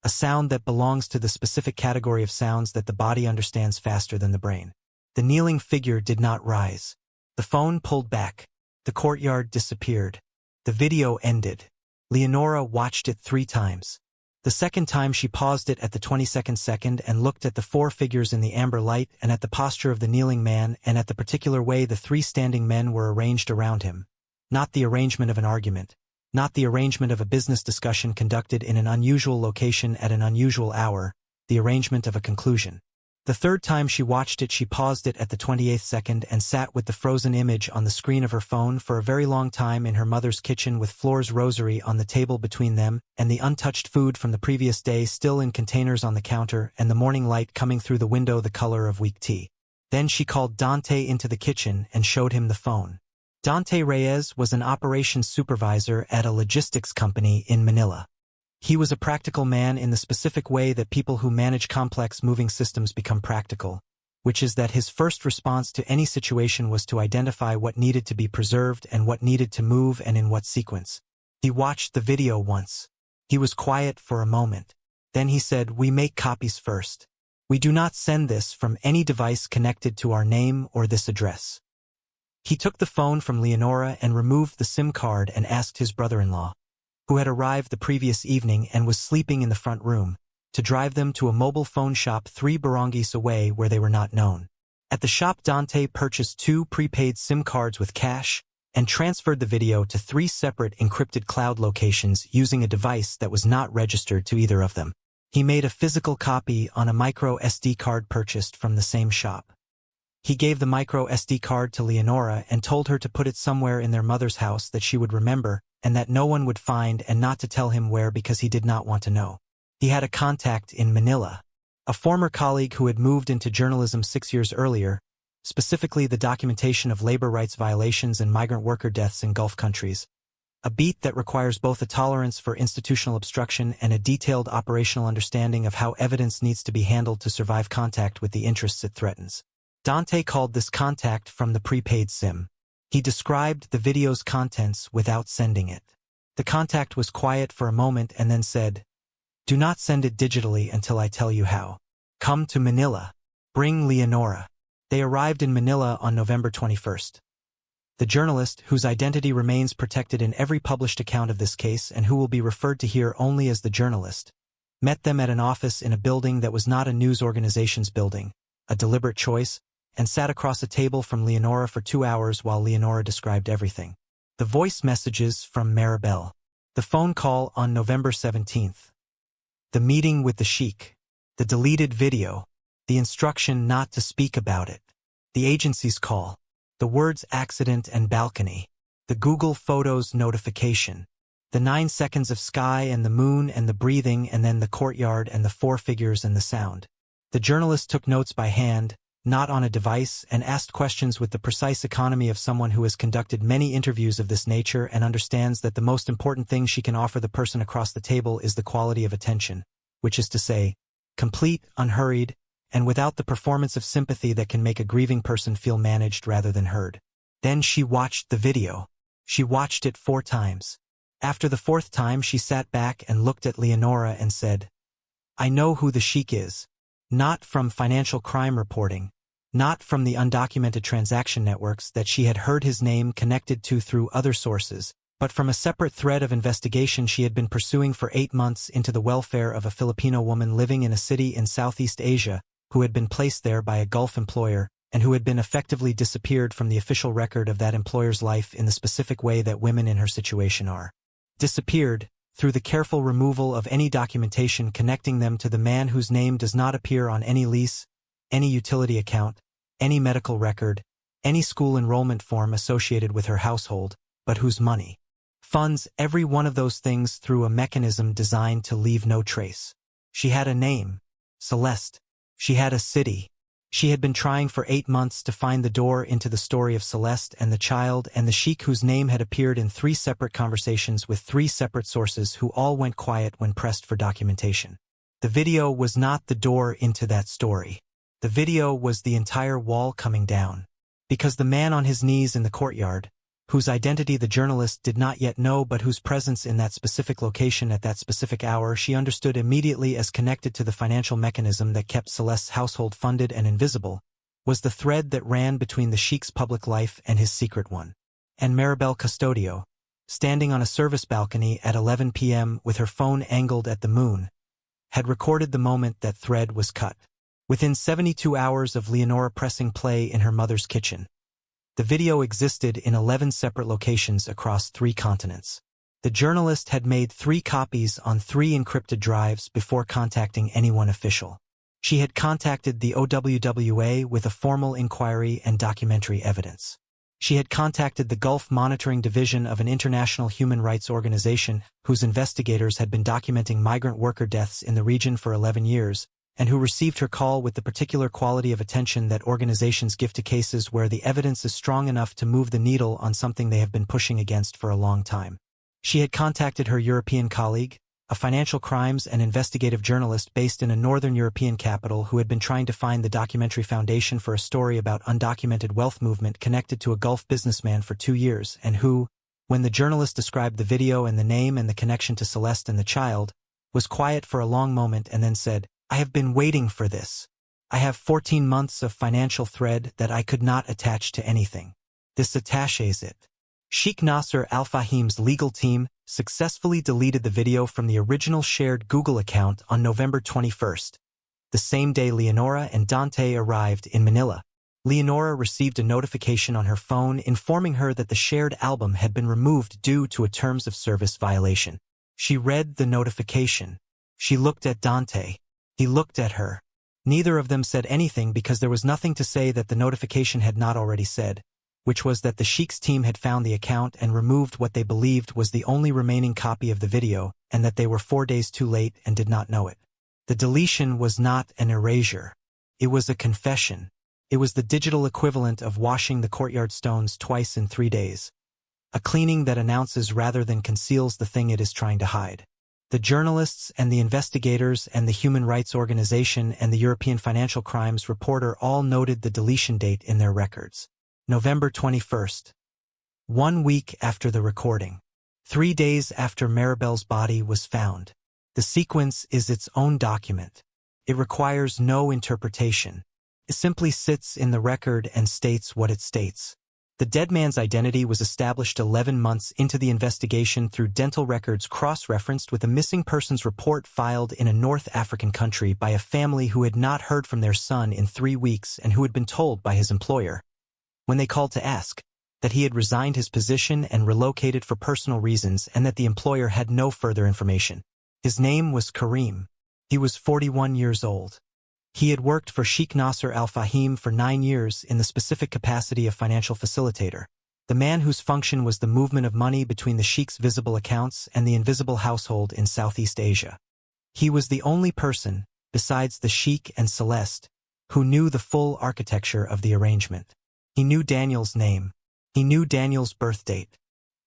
A sound that belongs to the specific category of sounds that the body understands faster than the brain. The kneeling figure did not rise. The phone pulled back. The courtyard disappeared. The video ended. Leonora watched it 3 times. The second time she paused it at the 22nd second and looked at the 4 figures in the amber light and at the posture of the kneeling man and at the particular way the 3 standing men were arranged around him. Not the arrangement of an argument. Not the arrangement of a business discussion conducted in an unusual location at an unusual hour. The arrangement of a conclusion. The third time she watched it she paused it at the 28th second and sat with the frozen image on the screen of her phone for a very long time in her mother's kitchen with Floor's rosary on the table between them and the untouched food from the previous day still in containers on the counter and the morning light coming through the window the color of weak tea. Then she called Dante into the kitchen and showed him the phone. Dante Reyes was an operations supervisor at a logistics company in Manila. He was a practical man in the specific way that people who manage complex moving systems become practical, which is that his first response to any situation was to identify what needed to be preserved and what needed to move and in what sequence. He watched the video once. He was quiet for a moment. Then he said, "We make copies first. We do not send this from any device connected to our name or this address." He took the phone from Leonora and removed the SIM card and asked his brother-in-law, who had arrived the previous evening and was sleeping in the front room, to drive them to a mobile phone shop 3 barangays away where they were not known. At the shop Dante purchased 2 prepaid SIM cards with cash, and transferred the video to 3 separate encrypted cloud locations using a device that was not registered to either of them. He made a physical copy on a micro SD card purchased from the same shop. He gave the micro SD card to Leonora and told her to put it somewhere in their mother's house that she would remember and that no one would find, and not to tell him where because he did not want to know. He had a contact in Manila, a former colleague who had moved into journalism 6 years earlier, specifically the documentation of labor rights violations and migrant worker deaths in Gulf countries, a beat that requires both a tolerance for institutional obstruction and a detailed operational understanding of how evidence needs to be handled to survive contact with the interests it threatens. Dante called this contact from the prepaid SIM. He described the video's contents without sending it. The contact was quiet for a moment and then said, "Do not send it digitally until I tell you how. Come to Manila. Bring Leonora." They arrived in Manila on November 21st. The journalist, whose identity remains protected in every published account of this case and who will be referred to here only as the journalist, met them at an office in a building that was not a news organization's building, a deliberate choice, and sat across a table from Leonora for 2 hours while Leonora described everything. The voice messages from Maribel. The phone call on November 17th. The meeting with the Sheikh. The deleted video. The instruction not to speak about it. The agency's call. The words accident and balcony. The Google Photos notification. The 9 seconds of sky and the moon and the breathing, and then the courtyard and the 4 figures and the sound. The journalist took notes by hand, not on a device, and asked questions with the precise economy of someone who has conducted many interviews of this nature and understands that the most important thing she can offer the person across the table is the quality of attention, which is to say, complete, unhurried, and without the performance of sympathy that can make a grieving person feel managed rather than heard. Then she watched the video. She watched it 4 times. After the 4th time she sat back and looked at Leonora and said, "I know who the Sheikh is. Not from financial crime reporting, not from the undocumented transaction networks that she had heard his name connected to through other sources, but from a separate thread of investigation she had been pursuing for 8 months into the welfare of a Filipino woman living in a city in Southeast Asia who had been placed there by a Gulf employer and who had been effectively disappeared from the official record of that employer's life in the specific way that women in her situation are. Disappeared, through the careful removal of any documentation connecting them to the man whose name does not appear on any lease, any utility account, any medical record, any school enrollment form associated with her household, but whose money funds every one of those things through a mechanism designed to leave no trace. She had a name, Celeste. She had a city. She had been trying for 8 months to find the door into the story of Celeste and the child and the Sheikh, whose name had appeared in 3 separate conversations with 3 separate sources who all went quiet when pressed for documentation. The video was not the door into that story. The video was the entire wall coming down. Because the man on his knees in the courtyard, whose identity the journalist did not yet know but whose presence in that specific location at that specific hour she understood immediately as connected to the financial mechanism that kept Celeste's household funded and invisible, was the thread that ran between the Sheikh's public life and his secret one. And Maribel Custodio, standing on a service balcony at 11 p.m. with her phone angled at the moon, had recorded the moment that thread was cut. Within 72 hours of Leonora pressing play in her mother's kitchen, the video existed in 11 separate locations across 3 continents. The journalist had made 3 copies on 3 encrypted drives before contacting anyone official. She had contacted the OWWA with a formal inquiry and documentary evidence. She had contacted the Gulf Monitoring Division of an international human rights organization whose investigators had been documenting migrant worker deaths in the region for 11 years, and who received her call with the particular quality of attention that organizations give to cases where the evidence is strong enough to move the needle on something they have been pushing against for a long time. She had contacted her European colleague, a financial crimes and investigative journalist based in a northern European capital who had been trying to find the documentary foundation for a story about undocumented wealth movement connected to a Gulf businessman for 2 years, and who, when the journalist described the video and the name and the connection to Celeste and the child, was quiet for a long moment and then said, "I have been waiting for this. I have 14 months of financial thread that I could not attach to anything. This attaches it." Sheikh Nasser Al-Fahim's legal team successfully deleted the video from the original shared Google account on November 21st, the same day Leonora and Dante arrived in Manila. Leonora received a notification on her phone informing her that the shared album had been removed due to a terms of service violation. She read the notification. She looked at Dante. He looked at her. Neither of them said anything because there was nothing to say that the notification had not already said, which was that the Sheikh's team had found the account and removed what they believed was the only remaining copy of the video, and that they were 4 days too late and did not know it. The deletion was not an erasure. It was a confession. It was the digital equivalent of washing the courtyard stones twice in 3 days. A cleaning that announces rather than conceals the thing it is trying to hide. The journalists and the investigators and the Human Rights Organization and the European Financial Crimes Reporter all noted the deletion date in their records. November 21st. 1 week after the recording. 3 days after Maribel's body was found. The sequence is its own document. It requires no interpretation. It simply sits in the record and states what it states. The dead man's identity was established 11 months into the investigation through dental records cross-referenced with a missing persons report filed in a North African country by a family who had not heard from their son in 3 weeks and who had been told by his employer, when they called to ask, that he had resigned his position and relocated for personal reasons and that the employer had no further information. His name was Karim. He was 41 years old. He had worked for Sheikh Nasser al-Fahim for 9 years in the specific capacity of financial facilitator, the man whose function was the movement of money between the Sheikh's visible accounts and the invisible household in Southeast Asia. He was the only person, besides the Sheikh and Celeste, who knew the full architecture of the arrangement. He knew Daniel's name. He knew Daniel's birth date.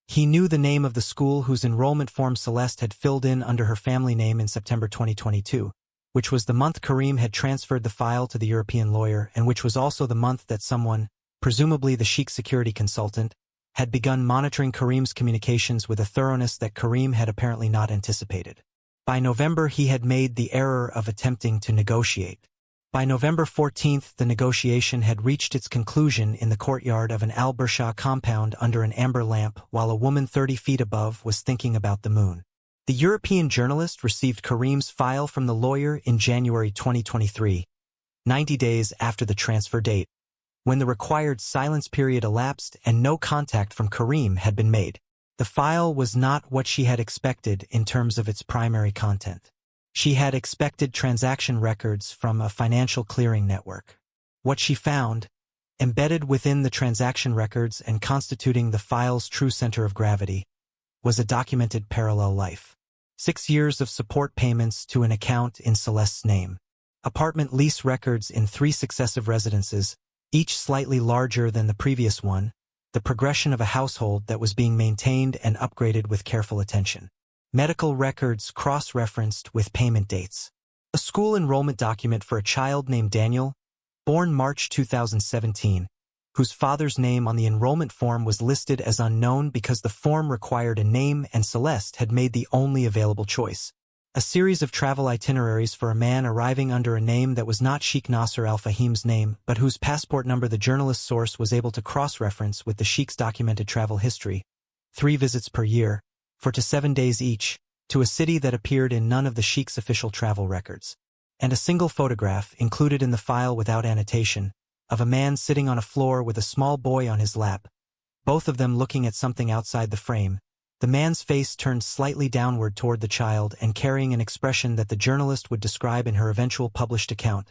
He knew the name of the school whose enrollment form Celeste had filled in under her family name in September 2022. Which was the month Karim had transferred the file to the European lawyer and which was also the month that someone, presumably the Sheikh security consultant, had begun monitoring Karim's communications with a thoroughness that Karim had apparently not anticipated. By November he had made the error of attempting to negotiate. By November 14th the negotiation had reached its conclusion in the courtyard of an al-Bursha compound under an amber lamp while a woman 30 feet above was thinking about the moon. The European journalist received Karim's file from the lawyer in January 2023, 90 days after the transfer date, when the required silence period elapsed and no contact from Karim had been made. The file was not what she had expected in terms of its primary content. She had expected transaction records from a financial clearing network. What she found, embedded within the transaction records and constituting the file's true center of gravity, was a documented parallel life. 6 years of support payments to an account in Celeste's name. Apartment lease records in 3 successive residences, each slightly larger than the previous one, the progression of a household that was being maintained and upgraded with careful attention. Medical records cross-referenced with payment dates. A school enrollment document for a child named Daniel, born March 2017, whose father's name on the enrollment form was listed as unknown because the form required a name and Celeste had made the only available choice. A series of travel itineraries for a man arriving under a name that was not Sheikh Nasser al-Fahim's name, but whose passport number the journalist's source was able to cross-reference with the Sheikh's documented travel history. 3 visits per year, for to 7 days each, to a city that appeared in none of the Sheikh's official travel records. And a single photograph, included in the file without annotation, of a man sitting on a floor with a small boy on his lap, both of them looking at something outside the frame, the man's face turned slightly downward toward the child and carrying an expression that the journalist would describe in her eventual published account,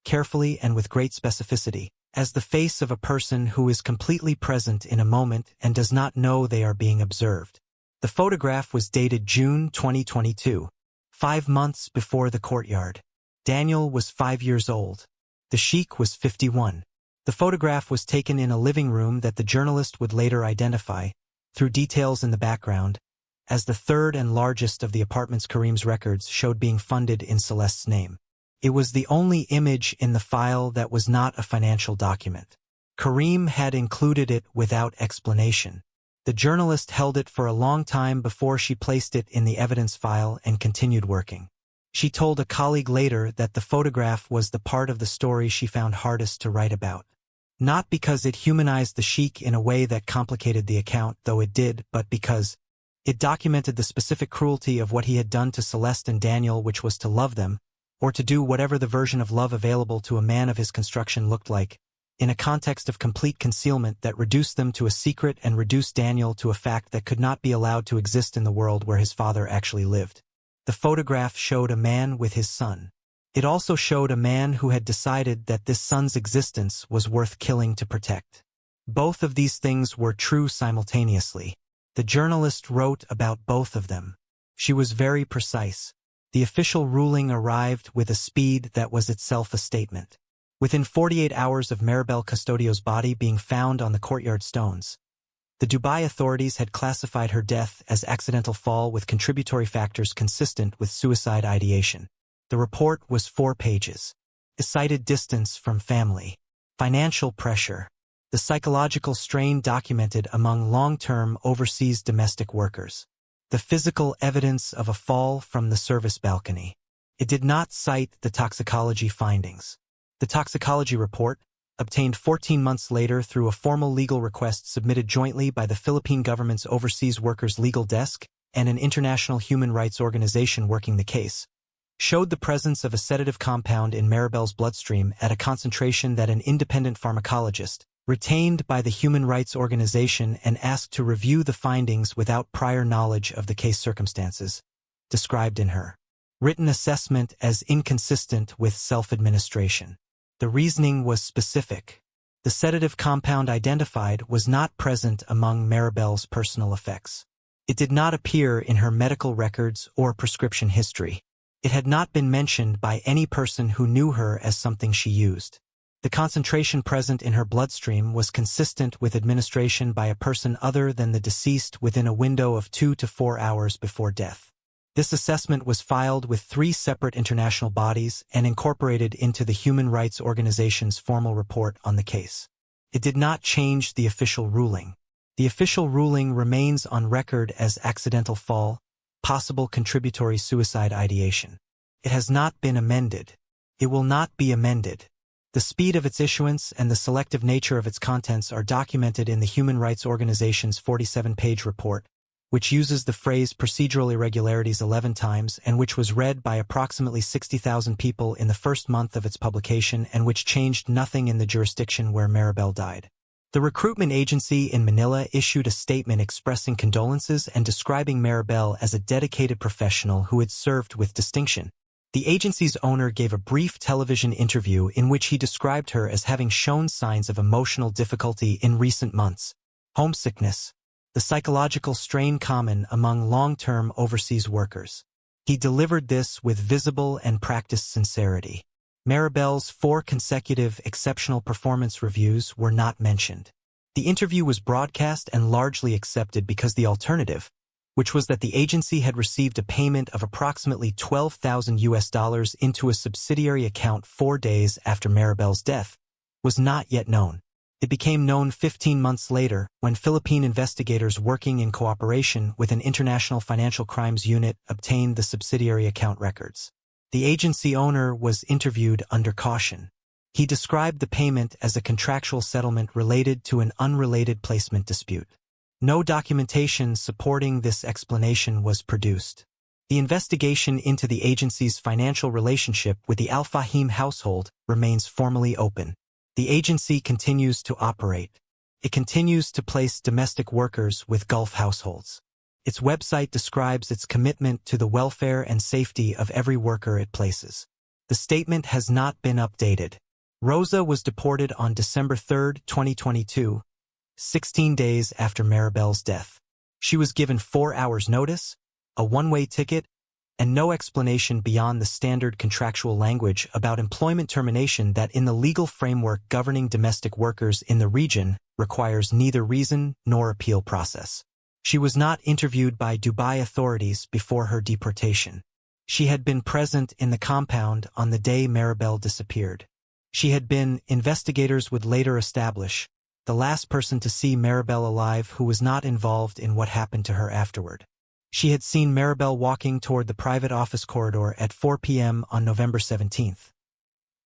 carefully and with great specificity, as the face of a person who is completely present in a moment and does not know they are being observed. The photograph was dated June 2022, 5 months before the courtyard. Daniel was 5 years old. The Sheikh was 51. The photograph was taken in a living room that the journalist would later identify, through details in the background, as the third and largest of the apartments Karim's records showed being funded in Celeste's name. It was the only image in the file that was not a financial document. Karim had included it without explanation. The journalist held it for a long time before she placed it in the evidence file and continued working. She told a colleague later that the photograph was the part of the story she found hardest to write about. Not because it humanized the Sheikh in a way that complicated the account, though it did, but because it documented the specific cruelty of what he had done to Celeste and Daniel, which was to love them, or to do whatever the version of love available to a man of his construction looked like, in a context of complete concealment that reduced them to a secret and reduced Daniel to a fact that could not be allowed to exist in the world where his father actually lived. The photograph showed a man with his son. It also showed a man who had decided that this son's existence was worth killing to protect. Both of these things were true simultaneously. The journalist wrote about both of them. She was very precise. The official ruling arrived with a speed that was itself a statement. Within 48 hours of Maribel Custodio's body being found on the courtyard stones, the Dubai authorities had classified her death as accidental fall with contributory factors consistent with suicide ideation. The report was 4 pages. It cited distance from family, financial pressure, the psychological strain documented among long-term overseas domestic workers, the physical evidence of a fall from the service balcony. It did not cite the toxicology findings. The toxicology report, obtained 14 months later through a formal legal request submitted jointly by the Philippine government's Overseas Workers Legal Desk and an international human rights organization working the case, showed the presence of a sedative compound in Maribel's bloodstream at a concentration that an independent pharmacologist, retained by the human rights organization and asked to review the findings without prior knowledge of the case circumstances, described in her written assessment as inconsistent with self-administration. The reasoning was specific. The sedative compound identified was not present among Maribel's personal effects. It did not appear in her medical records or prescription history. It had not been mentioned by any person who knew her as something she used. The concentration present in her bloodstream was consistent with administration by a person other than the deceased within a window of 2 to 4 hours before death. This assessment was filed with 3 separate international bodies and incorporated into the Human Rights Organization's formal report on the case. It did not change the official ruling. The official ruling remains on record as accidental fall, possible contributory suicide ideation. It has not been amended. It will not be amended. The speed of its issuance and the selective nature of its contents are documented in the Human Rights Organization's 47-page report, which uses the phrase procedural irregularities 11 times and which was read by approximately 60,000 people in the first month of its publication and which changed nothing in the jurisdiction where Maribel died. The recruitment agency in Manila issued a statement expressing condolences and describing Maribel as a dedicated professional who had served with distinction. The agency's owner gave a brief television interview in which he described her as having shown signs of emotional difficulty in recent months, homesickness, the psychological strain common among long-term overseas workers. He delivered this with visible and practiced sincerity. Maribel's 4 consecutive exceptional performance reviews were not mentioned. The interview was broadcast and largely accepted because the alternative, which was that the agency had received a payment of approximately $12,000 into a subsidiary account 4 days after Maribel's death, was not yet known. It became known 15 months later when Philippine investigators working in cooperation with an international financial crimes unit obtained the subsidiary account records. The agency owner was interviewed under caution. He described the payment as a contractual settlement related to an unrelated placement dispute. No documentation supporting this explanation was produced. The investigation into the agency's financial relationship with the Al Fahim household remains formally open. The agency continues to operate. It continues to place domestic workers with Gulf households. Its website describes its commitment to the welfare and safety of every worker it places. The statement has not been updated. Rosa was deported on December 3, 2022, 16 days after Maribel's death. She was given 4 hours notice, a one-way ticket, and no explanation beyond the standard contractual language about employment termination that in the legal framework governing domestic workers in the region requires neither reason nor appeal process. She was not interviewed by Dubai authorities before her deportation. She had been present in the compound on the day Maribel disappeared. She had been, investigators would later establish, the last person to see Maribel alive who was not involved in what happened to her afterward. She had seen Maribel walking toward the private office corridor at 4 p.m. on November 17.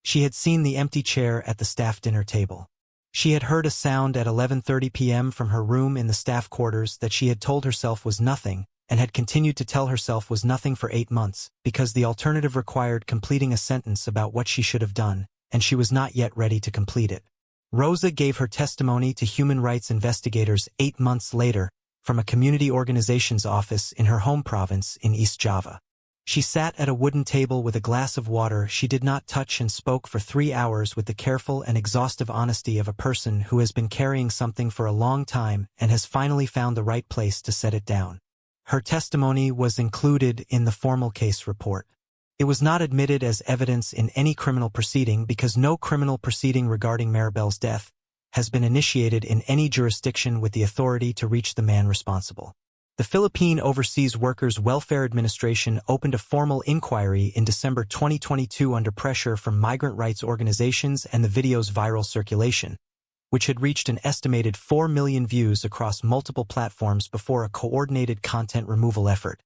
She had seen the empty chair at the staff dinner table. She had heard a sound at 11:30 p.m. from her room in the staff quarters that she had told herself was nothing, and had continued to tell herself was nothing for 8 months, because the alternative required completing a sentence about what she should have done, and she was not yet ready to complete it. Rosa gave her testimony to human rights investigators 8 months later from a community organization's office in her home province in East Java. She sat at a wooden table with a glass of water she did not touch and spoke for 3 hours with the careful and exhaustive honesty of a person who has been carrying something for a long time and has finally found the right place to set it down. Her testimony was included in the formal case report. It was not admitted as evidence in any criminal proceeding because no criminal proceeding regarding Maribel's death has been initiated in any jurisdiction with the authority to reach the man responsible. The Philippine Overseas Workers Welfare Administration opened a formal inquiry in December 2022 under pressure from migrant rights organizations and the video's viral circulation, which had reached an estimated 4 million views across multiple platforms before a coordinated content removal effort,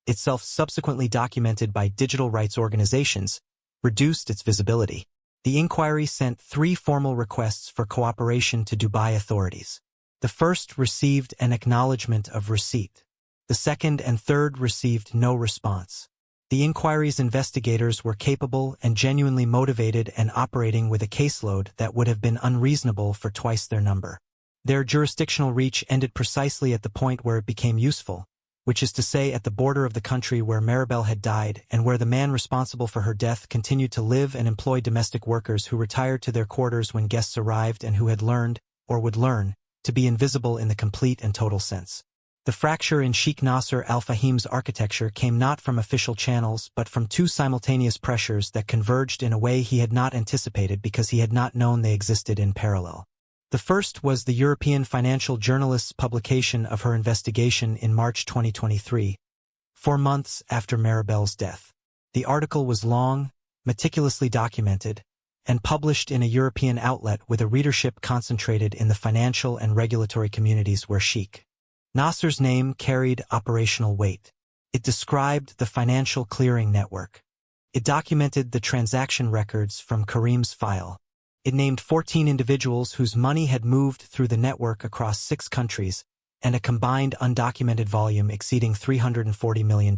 itself subsequently documented by digital rights organizations, reduced its visibility. The inquiry sent 3 formal requests for cooperation to Dubai authorities. The first received an acknowledgement of receipt. The second and third received no response. The inquiry's investigators were capable and genuinely motivated and operating with a caseload that would have been unreasonable for twice their number. Their jurisdictional reach ended precisely at the point where it became useful, which is to say at the border of the country where Maribel had died and where the man responsible for her death continued to live and employ domestic workers who retired to their quarters when guests arrived and who had learned, or would learn, to be invisible in the complete and total sense. The fracture in Sheikh Nasser al-Fahim's architecture came not from official channels but from 2 simultaneous pressures that converged in a way he had not anticipated because he had not known they existed in parallel. The first was the European financial journalist's publication of her investigation in March 2023, 4 months after Maribel's death. The article was long, meticulously documented, and published in a European outlet with a readership concentrated in the financial and regulatory communities where Sheikh Nasser's name carried operational weight. It described the financial clearing network. It documented the transaction records from Karim's file. It named 14 individuals whose money had moved through the network across 6 countries and a combined undocumented volume exceeding $340 million.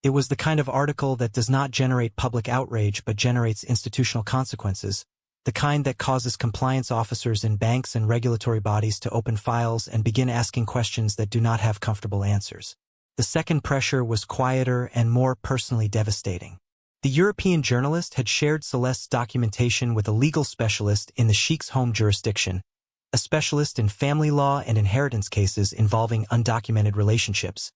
It was the kind of article that does not generate public outrage but generates institutional consequences, the kind that causes compliance officers in banks and regulatory bodies to open files and begin asking questions that do not have comfortable answers. The second pressure was quieter and more personally devastating. The European journalist had shared Celeste's documentation with a legal specialist in the Sheikh's home jurisdiction, a specialist in family law and inheritance cases involving undocumented relationships,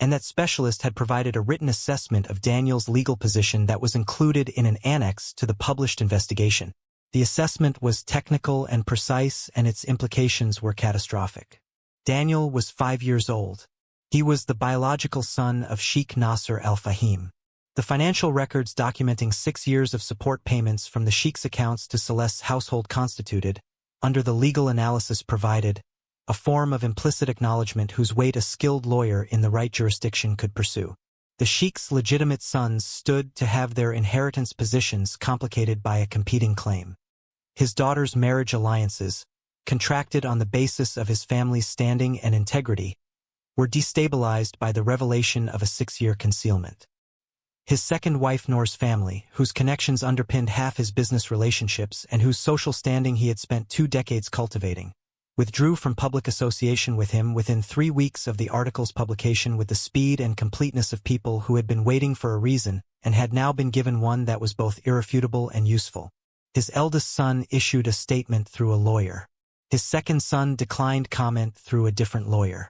and that specialist had provided a written assessment of Daniel's legal position that was included in an annex to the published investigation. The assessment was technical and precise, and its implications were catastrophic. Daniel was 5 years old. He was the biological son of Sheikh Nasser al-Fahim. The financial records documenting 6 years of support payments from the Sheikh's accounts to Celeste's household constituted, under the legal analysis provided, a form of implicit acknowledgement whose weight a skilled lawyer in the right jurisdiction could pursue. The Sheikh's legitimate sons stood to have their inheritance positions complicated by a competing claim. His daughter's marriage alliances, contracted on the basis of his family's standing and integrity, were destabilized by the revelation of a 6-year concealment. His second wife Noor's family, whose connections underpinned half his business relationships and whose social standing he had spent 2 decades cultivating, withdrew from public association with him within 3 weeks of the article's publication with the speed and completeness of people who had been waiting for a reason and had now been given one that was both irrefutable and useful. His eldest son issued a statement through a lawyer. His second son declined comment through a different lawyer.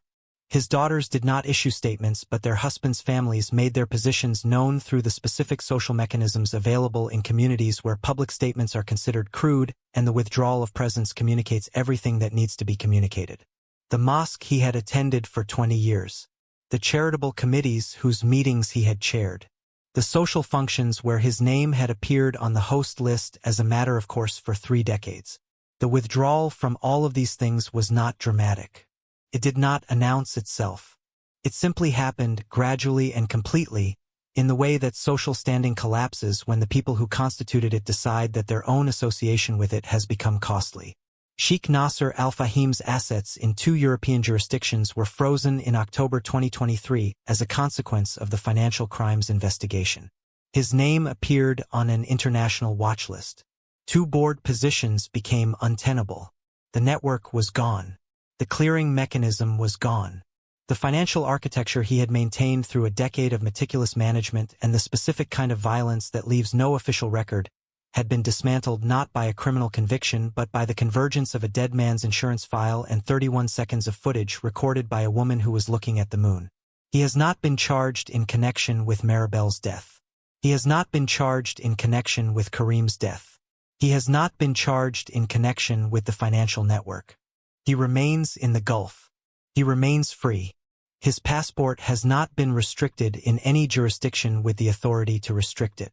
His daughters did not issue statements, but their husbands' families made their positions known through the specific social mechanisms available in communities where public statements are considered crude and the withdrawal of presence communicates everything that needs to be communicated. The mosque he had attended for 20 years. The charitable committees whose meetings he had chaired. The social functions where his name had appeared on the host list as a matter of course for 3 decades. The withdrawal from all of these things was not dramatic. It did not announce itself. It simply happened gradually and completely, in the way that social standing collapses when the people who constituted it decide that their own association with it has become costly. Sheikh Nasser al-Fahim's assets in 2 European jurisdictions were frozen in October 2023 as a consequence of the financial crimes investigation. His name appeared on an international watch list. Two board positions became untenable. The network was gone. The clearing mechanism was gone. The financial architecture he had maintained through a decade of meticulous management and the specific kind of violence that leaves no official record had been dismantled not by a criminal conviction but by the convergence of a dead man's insurance file and 31 seconds of footage recorded by a woman who was looking at the moon. He has not been charged in connection with Maribel's death. He has not been charged in connection with Kareem's death. He has not been charged in connection with the financial network. He remains in the Gulf. He remains free. His passport has not been restricted in any jurisdiction with the authority to restrict it.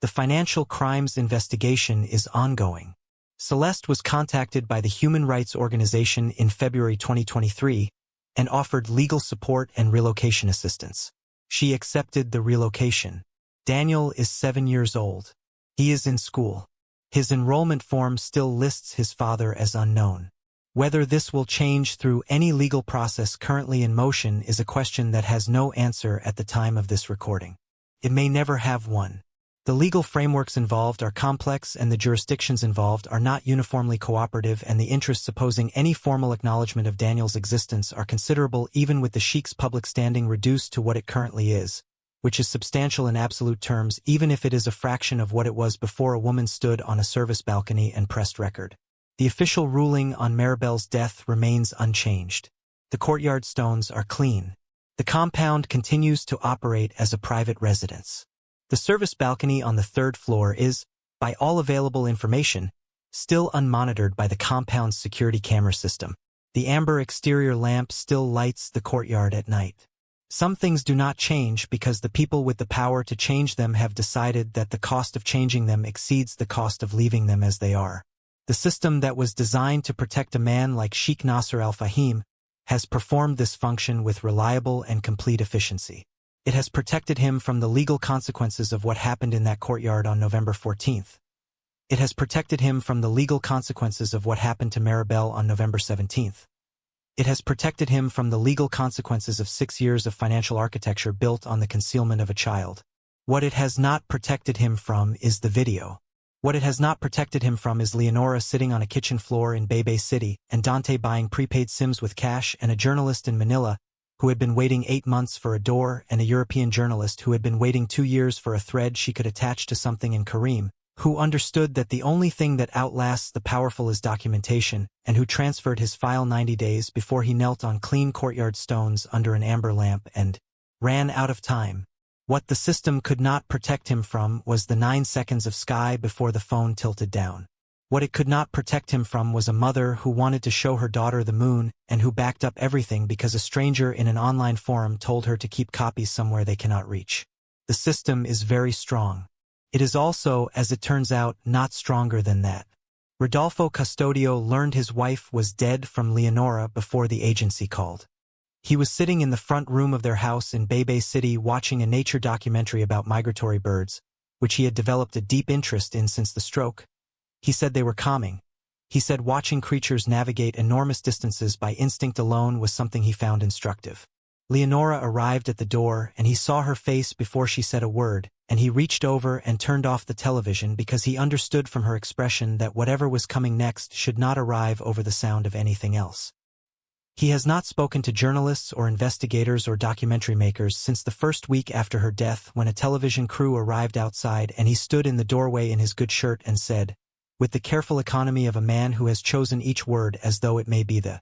The financial crimes investigation is ongoing. Celeste was contacted by the Human Rights Organization in February 2023 and offered legal support and relocation assistance. She accepted the relocation. Daniel is 7 years old. He is in school. His enrollment form still lists his father as unknown. Whether this will change through any legal process currently in motion is a question that has no answer at the time of this recording. It may never have one. The legal frameworks involved are complex and the jurisdictions involved are not uniformly cooperative, and the interests opposing any formal acknowledgement of Daniel's existence are considerable, even with the Sheikh's public standing reduced to what it currently is, which is substantial in absolute terms, even if it is a fraction of what it was before a woman stood on a service balcony and pressed record. The official ruling on Maribel's death remains unchanged. The courtyard stones are clean. The compound continues to operate as a private residence. The service balcony on the 3rd floor is, by all available information, still unmonitored by the compound's security camera system. The amber exterior lamp still lights the courtyard at night. Some things do not change because the people with the power to change them have decided that the cost of changing them exceeds the cost of leaving them as they are. The system that was designed to protect a man like Sheikh Nasser al-Fahim has performed this function with reliable and complete efficiency. It has protected him from the legal consequences of what happened in that courtyard on November 14th. It has protected him from the legal consequences of what happened to Marbel on November 17th. It has protected him from the legal consequences of 6 years of financial architecture built on the concealment of a child. What it has not protected him from is the video. What it has not protected him from is Leonora sitting on a kitchen floor in Bay City and Dante buying prepaid SIMs with cash, and a journalist in Manila who had been waiting 8 months for a door, and a European journalist who had been waiting 2 years for a thread she could attach to something, in Kareem, who understood that the only thing that outlasts the powerful is documentation, and who transferred his file 90 days before he knelt on clean courtyard stones under an amber lamp and ran out of time. What the system could not protect him from was the 9 seconds of sky before the phone tilted down. What it could not protect him from was a mother who wanted to show her daughter the moon and who backed up everything because a stranger in an online forum told her to keep copies somewhere they cannot reach. The system is very strong. It is also, as it turns out, not stronger than that. Rodolfo Custodio learned his wife was dead from Leonora before the agency called. He was sitting in the front room of their house in Bay City watching a nature documentary about migratory birds, which he had developed a deep interest in since the stroke. He said they were calming. He said watching creatures navigate enormous distances by instinct alone was something he found instructive. Leonora arrived at the door, and he saw her face before she said a word, and he reached over and turned off the television because he understood from her expression that whatever was coming next should not arrive over the sound of anything else. He has not spoken to journalists or investigators or documentary makers since the first week after her death, when a television crew arrived outside and he stood in the doorway in his good shirt and said, with the careful economy of a man who has chosen each word as though it may be the